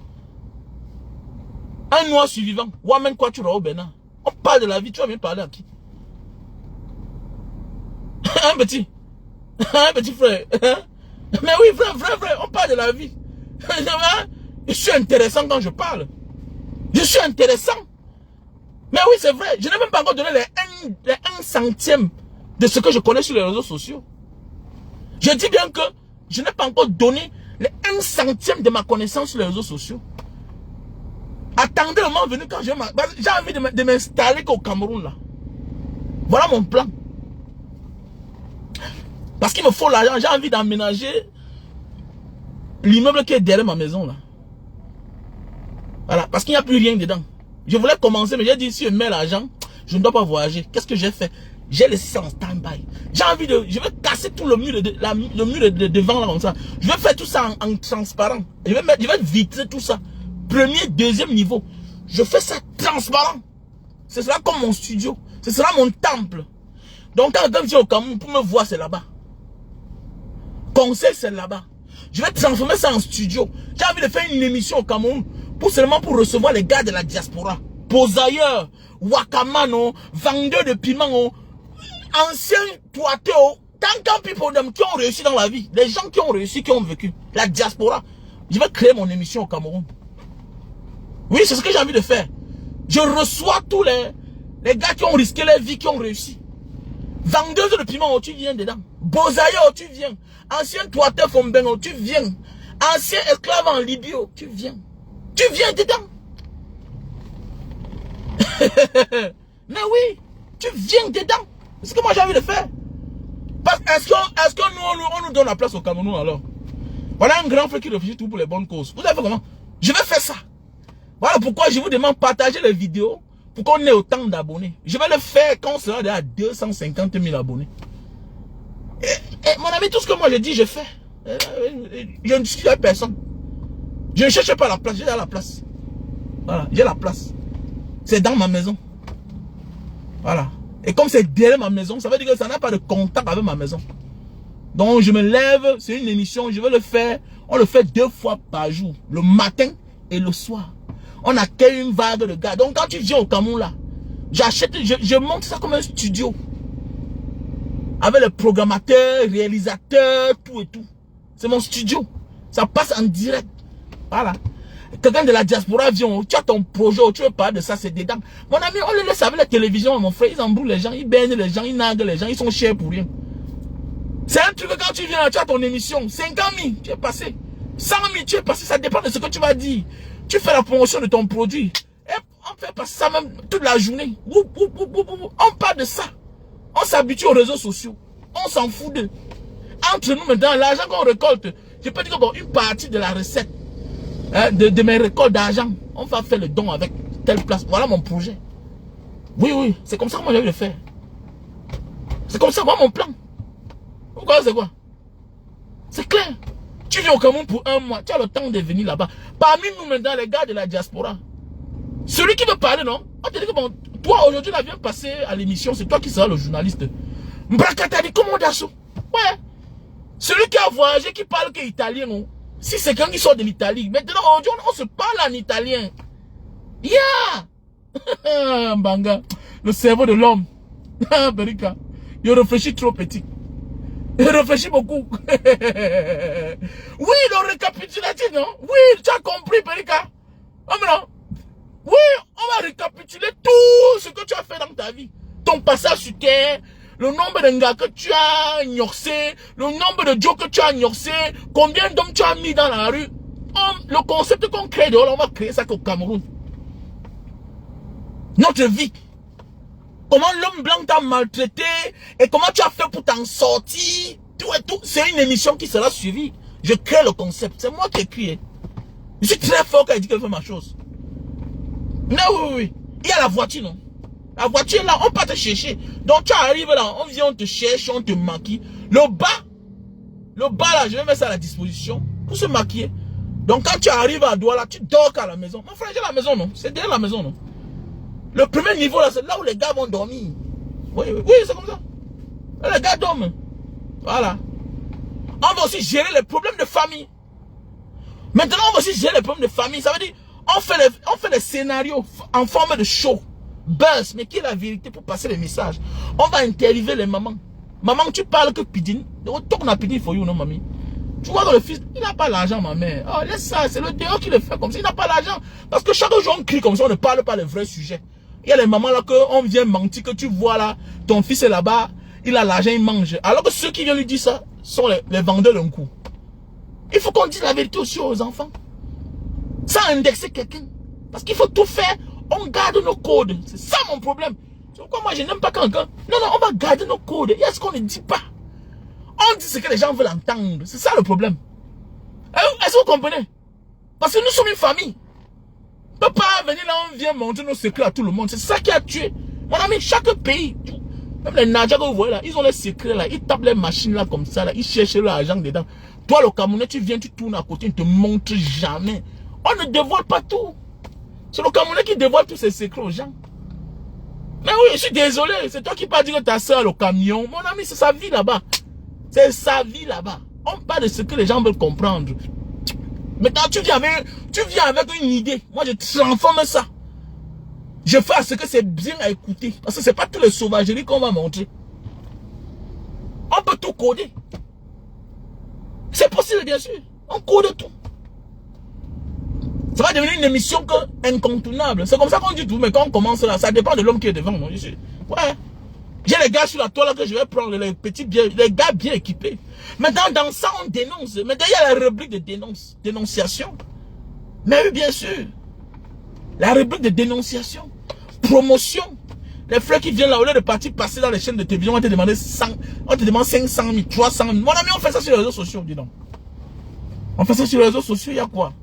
Un noir survivant. Wamen Kwatura au Bénin. On parle de la vie. Tu vas bien parler à qui? Un petit frère. Mais oui, vrai. On parle de la vie. Je suis intéressant quand je parle. Je suis intéressant. Mais oui, c'est vrai. Je n'ai même pas encore donné les 1 centième de ce que je connais sur les réseaux sociaux. Je dis bien que je n'ai pas encore donné les 1 centième de ma connaissance sur les réseaux sociaux. Attendez le moment venu quand j'ai envie de m'installer au Cameroun là. Voilà mon plan. Parce qu'il me faut l'argent. J'ai envie d'aménager l'immeuble qui est derrière ma maison là. Voilà. Parce qu'il n'y a plus rien dedans. Je voulais commencer, mais j'ai dit, si je mets l'argent, je ne dois pas voyager. Qu'est-ce que j'ai fait? J'ai laissé ça en stand-by. J'ai envie de... Je vais casser tout le mur de devant là comme ça. Je vais faire tout ça en transparent. Je vais vitrer tout ça. Premier, deuxième niveau. Je fais ça transparent. Ce sera comme mon studio. Ce sera mon temple. Donc quand je viens au Cameroun, pour me voir, c'est là-bas. Conseil, c'est là-bas. Je vais transformer ça en studio. J'ai envie de faire une émission au Cameroun. Seulement pour recevoir les gars de la diaspora. Posailleurs, Wakamano, vendeurs de piment, anciens toiteux, tant people qui ont réussi dans la vie. Les gens qui ont réussi, qui ont vécu. La diaspora. Je vais créer mon émission au Cameroun. Oui, c'est ce que j'ai envie de faire. Je reçois tous les gars qui ont risqué leur vie, qui ont réussi. Vendeuses de piment, tu viens dedans. Bosailleurs, tu viens. Anciens toiteux Fombengo, tu viens. Anciens esclaves en Libye, tu viens. Tu viens dedans. Mais oui, tu viens dedans. C'est ce que moi j'ai envie de faire. Est-ce que nous, on nous donne la place au Cameroun alors? Voilà un grand frère qui réfléchit tout pour les bonnes causes. Vous savez comment? Je vais faire ça. Voilà pourquoi je vous demande de partager les vidéos pour qu'on ait autant d'abonnés. Je vais le faire quand on sera à 250 000 abonnés. Et mon ami, tout ce que moi je dis, je fais. Je ne suis personne. Je ne cherche pas la place, j'ai la place. Voilà, j'ai la place. C'est dans ma maison. Voilà. Et comme c'est derrière ma maison, ça veut dire que ça n'a pas de contact avec ma maison. Donc je me lève, c'est une émission, je vais le faire. On le fait 2 fois par jour, le matin et le soir. On accueille une vague de gars. Donc quand tu viens au Cameroun là, j'achète, je monte ça comme un studio. avec les programmateurs, réalisateurs, tout et tout. C'est mon studio. Ça passe en direct. Voilà. Quelqu'un de la diaspora vient, tu as ton projet, tu veux parler de ça, c'est dedans. Mon ami, on les laisse avec la télévision, mon frère, ils embrouillent les gens, ils baignent les gens, ils naguent les gens, ils sont chers pour rien. C'est un truc que quand tu viens, tu as ton émission, 50 000, tu es passé. 100 000, tu es passé, ça dépend de ce que tu vas dire. Tu fais la promotion de ton produit. Et on fait passer ça même toute la journée. On parle de ça. On s'habitue aux réseaux sociaux. On s'en fout d'eux. Entre nous maintenant, l'argent qu'on récolte, je peux dire que bon, une partie de la recette, hein, de mes récoltes d'argent, on va faire le don avec telle place. Voilà mon projet. Oui, oui, c'est comme ça que moi j'ai envie de faire. C'est comme ça, moi mon plan. Pourquoi c'est quoi? C'est clair. Tu viens au Cameroun pour 1 mois, tu as le temps de venir là-bas. Parmi nous maintenant, les gars de la diaspora, celui qui veut parler, non? On te dit que bon, toi aujourd'hui, là, viens passer à l'émission, c'est toi qui seras le journaliste. Mbrakatari, comment d'assaut? Ouais. Celui qui a voyagé, qui parle que italien, non? Si c'est quelqu'un qui sort de l'Italie, maintenant aujourd'hui, on se parle en italien. Yeah! Banga, le cerveau de l'homme. Berika, il réfléchit trop petit. Il réfléchit beaucoup. Oui, le récapitulatif, non? Oui, tu as compris, Berika. Oh, non. Oui, on va récapituler tout ce que tu as fait dans ta vie. Ton passage sur terre, le nombre de gars que tu as ignoré, le nombre de jokes que tu as ignoré, combien d'hommes tu as mis dans la rue. Le concept qu'on crée dehors, on va créer ça au Cameroun. Notre vie. Comment l'homme blanc t'a maltraité et comment tu as fait pour t'en sortir. Tout et tout. C'est une émission qui sera suivie. Je crée le concept. C'est moi qui ai créé. Je suis très fort quand il dit que je fais ma chose. Non, oui, oui. Il y a la voiture, non? La voiture, là, on peut te chercher. Donc, tu arrives là, on vient, on te cherche, on te maquille. Le bas, là, je vais mettre ça à la disposition pour se maquiller. Donc, quand tu arrives à Douala, tu dors à la maison. Mon frère, j'ai la maison, non? C'est derrière la maison, non? Le premier niveau, là, c'est là où les gars vont dormir. Oui, oui, oui, c'est comme ça. Là, les gars dorment. Voilà. On va aussi gérer les problèmes de famille. Maintenant, on va aussi gérer les problèmes de famille. Ça veut dire, on fait les scénarios en forme de show. Buzz, mais qui est la vérité pour passer les messages. On va interviewer les mamans. Maman, tu parles que Pidine. Tourne à Pidine for you, non, mamie. Tu vois que le fils, il n'a pas l'argent, ma mère. Oh, laisse ça, c'est le dehors qui le fait comme ça. Il n'a pas l'argent. Parce que chaque jour, on crie comme ça, on ne parle pas les vrais sujets. Il y a les mamans là qu'on vient mentir, que tu vois là, ton fils est là-bas, il a l'argent, il mange. Alors que ceux qui viennent lui dire ça sont les vendeurs d'un coup. Il faut qu'on dise la vérité aussi aux enfants. Sans indexer quelqu'un. Parce qu'il faut tout faire. On garde nos codes. C'est ça mon problème. C'est pourquoi moi je n'aime pas quand... Non, non, on va garder nos codes. Il y a ce qu'on ne dit pas. On dit ce que les gens veulent entendre. C'est ça le problème. Est-ce que vous comprenez? Parce que nous sommes une famille. On ne peut pas venir là, on vient montrer nos secrets à tout le monde. C'est ça qui a tué. Mon ami, chaque pays, même les Nadja que vous voyez là, ils ont les secrets là. Ils tapent les machines là comme ça là. Ils cherchent l'argent dedans. Toi, le Camerounais, tu viens, tu tournes à côté, ils ne te montrent jamais. On ne dévoile pas tout. C'est le Camerounais qui dévoile tous ses secrets aux gens. Mais oui, je suis désolé. C'est toi qui pas dit que ta soeur le camion. Mon ami, c'est sa vie là-bas. C'est sa vie là-bas. On parle de ce que les gens veulent comprendre. Maintenant, tu viens avec une idée. Moi, je transforme ça. Je fais à ce que c'est bien à écouter. Parce que ce n'est pas toutes les sauvageries qu'on va montrer. On peut tout coder. C'est possible, bien sûr. On code tout. Ça va devenir une émission incontournable. C'est comme ça qu'on dit tout. Mais quand on commence là, ça dépend de l'homme qui est devant. Ouais. J'ai les gars sur la toile là que je vais prendre, les petits bien, les gars bien équipés. Maintenant, dans ça, on dénonce. Maintenant, il y a la rubrique de dénonciation. Mais oui, bien sûr. La rubrique de dénonciation. Promotion. Les frères qui viennent là, au lieu de partir passer dans les chaînes de télévision, on te demande 500 000, 300 000. Mon ami, on fait ça sur les réseaux sociaux, dis donc. On fait ça sur les réseaux sociaux, il y a quoi?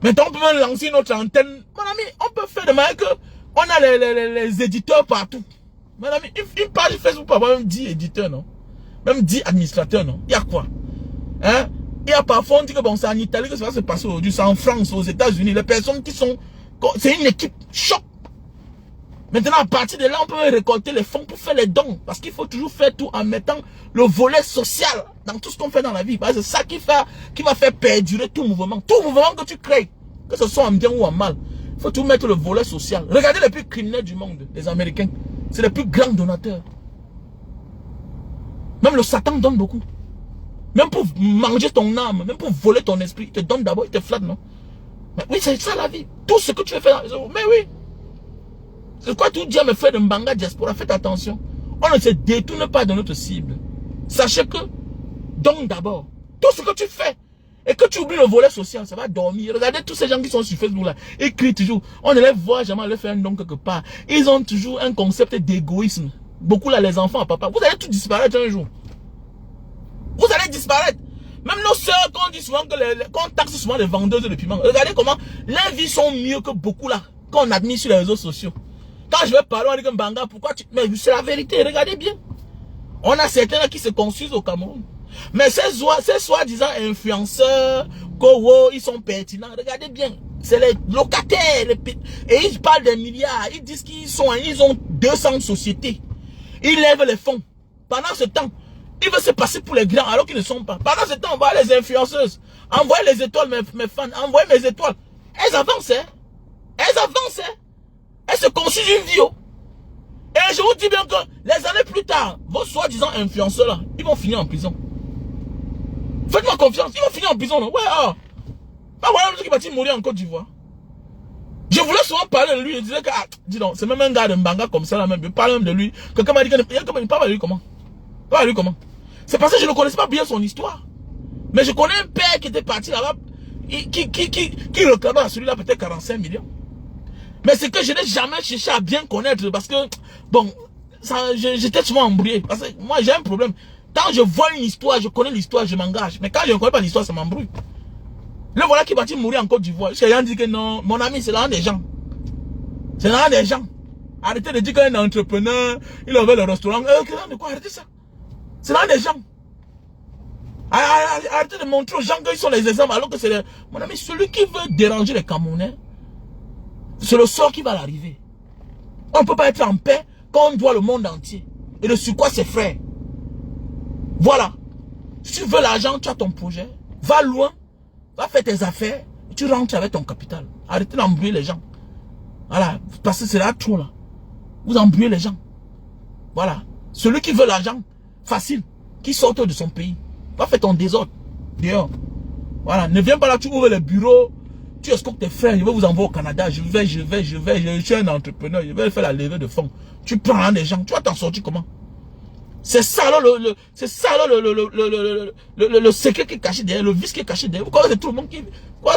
Maintenant, on peut même lancer notre antenne. Mon ami, on peut faire de manière que on a les éditeurs partout. Mon ami, une page Facebook peut avoir même 10 éditeurs, non? Même 10 administrateurs, non? Il y a quoi? Hein? Il y a parfois, on dit que bon, c'est en Italie que ça va se passer aujourd'hui, c'est en France, aux États-Unis. Les personnes qui sont... C'est une équipe choc. Maintenant, à partir de là, on peut récolter les fonds pour faire les dons. Parce qu'il faut toujours faire tout en mettant le volet social dans tout ce qu'on fait dans la vie. Parce que c'est ça qui va faire perdurer tout mouvement. Tout mouvement que tu crées, que ce soit en bien ou en mal, il faut tout mettre le volet social. Regardez les plus criminels du monde, les Américains. C'est les plus grands donateurs. Même le Satan donne beaucoup. Même pour manger ton âme, même pour voler ton esprit, il te donne d'abord, il te flatte, non? Mais oui, c'est ça la vie. Tout ce que tu veux faire, mais oui. C'est quoi tout dire, mes frères de Mbanga Diaspora, faites attention. On ne se détourne pas de notre cible. Sachez que, donne d'abord. Tout ce que tu fais, et que tu oublies le volet social, ça va dormir. Regardez tous ces gens qui sont sur Facebook là, ils crient toujours. On ne les voit jamais aller faire un don quelque part. Ils ont toujours un concept d'égoïsme. Beaucoup là, les enfants, papa, vous allez tout disparaître un jour. Vous allez disparaître. Même nos soeurs, qu'on dit souvent que qu'on taxe souvent les vendeuses de piments. Regardez comment les vies sont mieux que beaucoup là, qu'on admire sur les réseaux sociaux. Quand je vais parler, on dit que Mbanga, pourquoi tu... Mais c'est la vérité, regardez bien. On a certains là qui se construisent au Cameroun. Mais ces soi-disant influenceurs, ils sont pertinents. Regardez bien. C'est les locataires. Et ils parlent des milliards. Ils disent qu'ils ont 200 sociétés. Ils lèvent les fonds. Pendant ce temps, ils veulent se passer pour les grands alors qu'ils ne sont pas. Pendant ce temps, on voit les influenceuses. Envoyez les étoiles, mes fans. Envoyez mes étoiles. Elles avancent, hein. Elles avancent, hein. Elles se construisent une vie. Et je vous dis bien que les années plus tard, vos soi-disant influenceurs là, ils vont finir en prison. Faites-moi confiance, ils vont finir en prison. Non? Ouais, ah. Bah voilà le truc qui va mourir en Côte d'Ivoire. Je voulais souvent parler de lui. Je disais que, ah, dis donc, c'est même un gars de Mbanga comme ça là même. Je parle même de lui. Quelqu'un m'a dit que, il parle de lui comment? Parle de lui comment? C'est parce que je ne connaissais pas bien son histoire. Mais je connais un père qui était parti là-bas, qui réclamait à celui-là peut-être 45 millions. Mais c'est que je n'ai jamais cherché à bien connaître parce que, bon, j'étais souvent embrouillé. Parce que moi, j'ai un problème. Quand je vois une histoire, je connais l'histoire, je m'engage. Mais quand je ne connais pas l'histoire, ça m'embrouille. Le voilà qui va-t-il mourir en Côte d'Ivoire. Parce que les gens disent que non, mon ami, c'est l'un des gens. C'est l'un des gens. Arrêtez de dire qu'un entrepreneur, il avait le restaurant. De quoi? Arrêtez ça. C'est l'un des gens. Arrêtez de montrer aux gens qu'ils sont les exemples alors que c'est mon ami, celui qui veut déranger les Camerounais. C'est le sort qui va l'arriver. On ne peut pas être en paix quand on doit le monde entier. Et de sur quoi ses frères. Voilà. Si tu veux l'argent, tu as ton projet. Va loin. Va faire tes affaires. Et tu rentres avec ton capital. Arrêtez d'embrouiller les gens. Voilà. Parce que c'est là trop là. Vous embrouillez les gens. Voilà. Celui qui veut l'argent, facile. Qui sort de son pays. Va faire ton désordre. Dehors. Voilà. Ne viens pas là, tu ouvres les bureaux. Tu escortes tes frères, je vais vous envoyer au Canada, je suis un entrepreneur, je vais faire la levée de fonds. Tu prends des gens, tu vas t'en sortir comment? C'est ça là, le secret qui est caché derrière, le vice qui est caché derrière. Vous croyez que c'est tout le monde qui,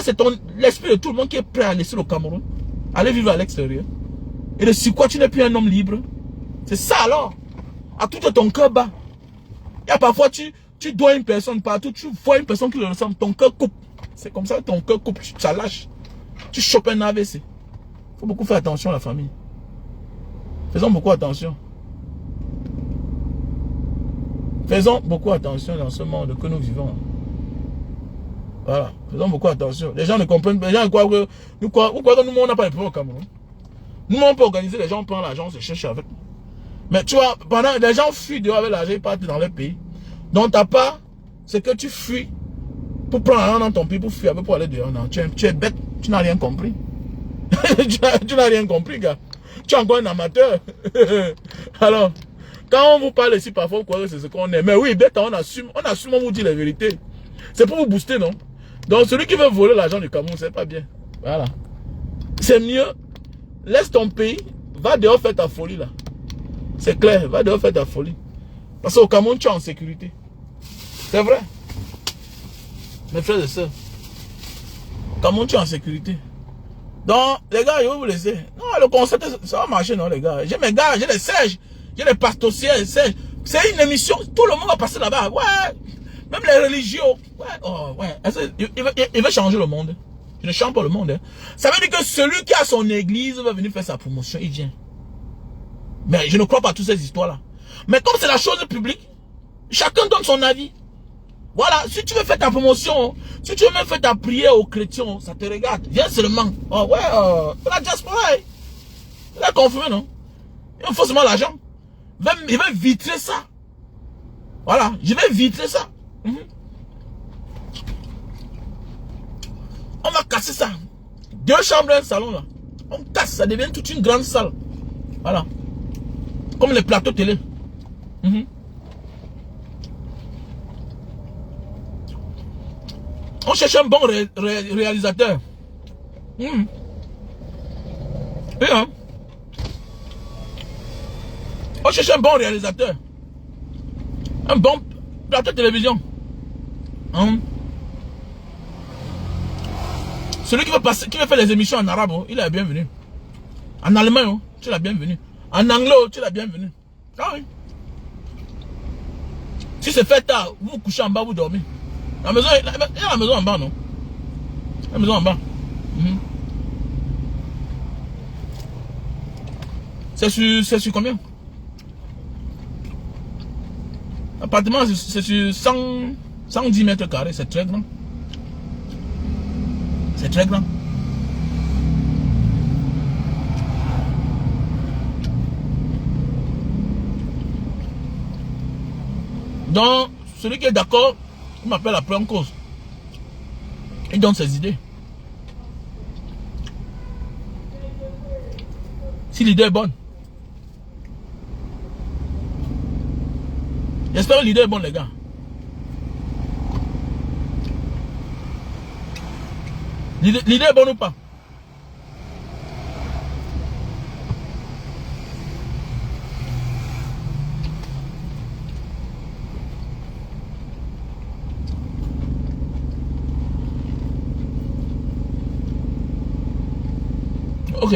c'est l'esprit de tout le monde qui est prêt à laisser le Cameroun, aller vivre à l'extérieur. Et de sur quoi tu n'es plus un homme libre? C'est ça alors. À tout ton cœur bat. Il y a parfois tu dois une personne partout, tu vois une personne qui le ressemble, ton cœur coupe. C'est comme ça que ton cœur coupe, ça lâche. Tu chopes un AVC. Il faut beaucoup faire attention à la famille. Faisons beaucoup attention. Faisons beaucoup attention dans ce monde que nous vivons. Voilà. Faisons beaucoup attention. Les gens ne comprennent pas. Les gens croient que nous, on n'a pas de problème au Cameroun. Nous, on peut organiser, les gens prennent l'argent, on se cherche avec. Mais tu vois, pendant les gens fuient dehors avec l'argent, ils partent dans leur pays. Donc, ta part, c'est que tu fuis. Pour prendre un dans ton pays, pour fuir, pour aller dehors. Non, tu es bête, tu n'as rien compris. tu n'as rien compris, gars. Tu es encore un amateur. Alors, quand on vous parle ici, parfois, vous croyez que c'est ce qu'on est. Mais oui, bête, on assume, on vous dit la vérité. C'est pour vous booster, non? Donc, celui qui veut voler l'argent du Cameroun, c'est pas bien. Voilà. C'est mieux. Laisse ton pays, va dehors faire ta folie, là. C'est clair, va dehors faire ta folie. Parce qu'au Cameroun, tu es en sécurité. C'est vrai. Mes frères et sœurs, comment tu es en sécurité? Donc, les gars, je vais vous laisser. Non, le concept, ça va marcher, non, les gars. J'ai mes gars, j'ai les serges, j'ai les pastociens, les serges. C'est une émission, tout le monde va passer là-bas. Ouais, même les religieux. Ouais, oh, ouais. Il veut changer le monde. Je ne change pas le monde. Hein. Ça veut dire que celui qui a son église va venir faire sa promotion, il vient. Mais je ne crois pas à toutes ces histoires-là. Mais comme c'est la chose publique, chacun donne son avis. Voilà, si tu veux faire ta promotion, si tu veux même faire ta prière aux chrétiens, ça te regarde. Viens seulement. Oh ouais, la diaspora, il a confirmé, non? Il me faut seulement l'argent. Il va vitrer ça. Voilà, je vais vitrer ça. On va casser ça. 2 chambres, un salon là. On casse, ça devient toute une grande salle. Voilà. Comme les plateaux télé. cherche un bon réalisateur. Oui, hein. On cherche un bon réalisateur. Un bon plateau de télévision. Hein? Celui qui veut faire les émissions en arabe, il est bienvenu. En allemand, tu es bienvenu. En anglais, tu es bienvenu. Ah oui. Si c'est fait tard, vous vous couchez en bas, vous dormez. La maison, il y a la maison en bas, non? La maison en bas. C'est sur combien? L'appartement, c'est sur 110 mètres carrés. C'est très grand. C'est très grand. Donc, celui qui est d'accord, il m'appelle après en cause. Il donne ses idées. Si l'idée est bonne. J'espère que l'idée est bonne, les gars. L'idée est bonne ou pas? Ok.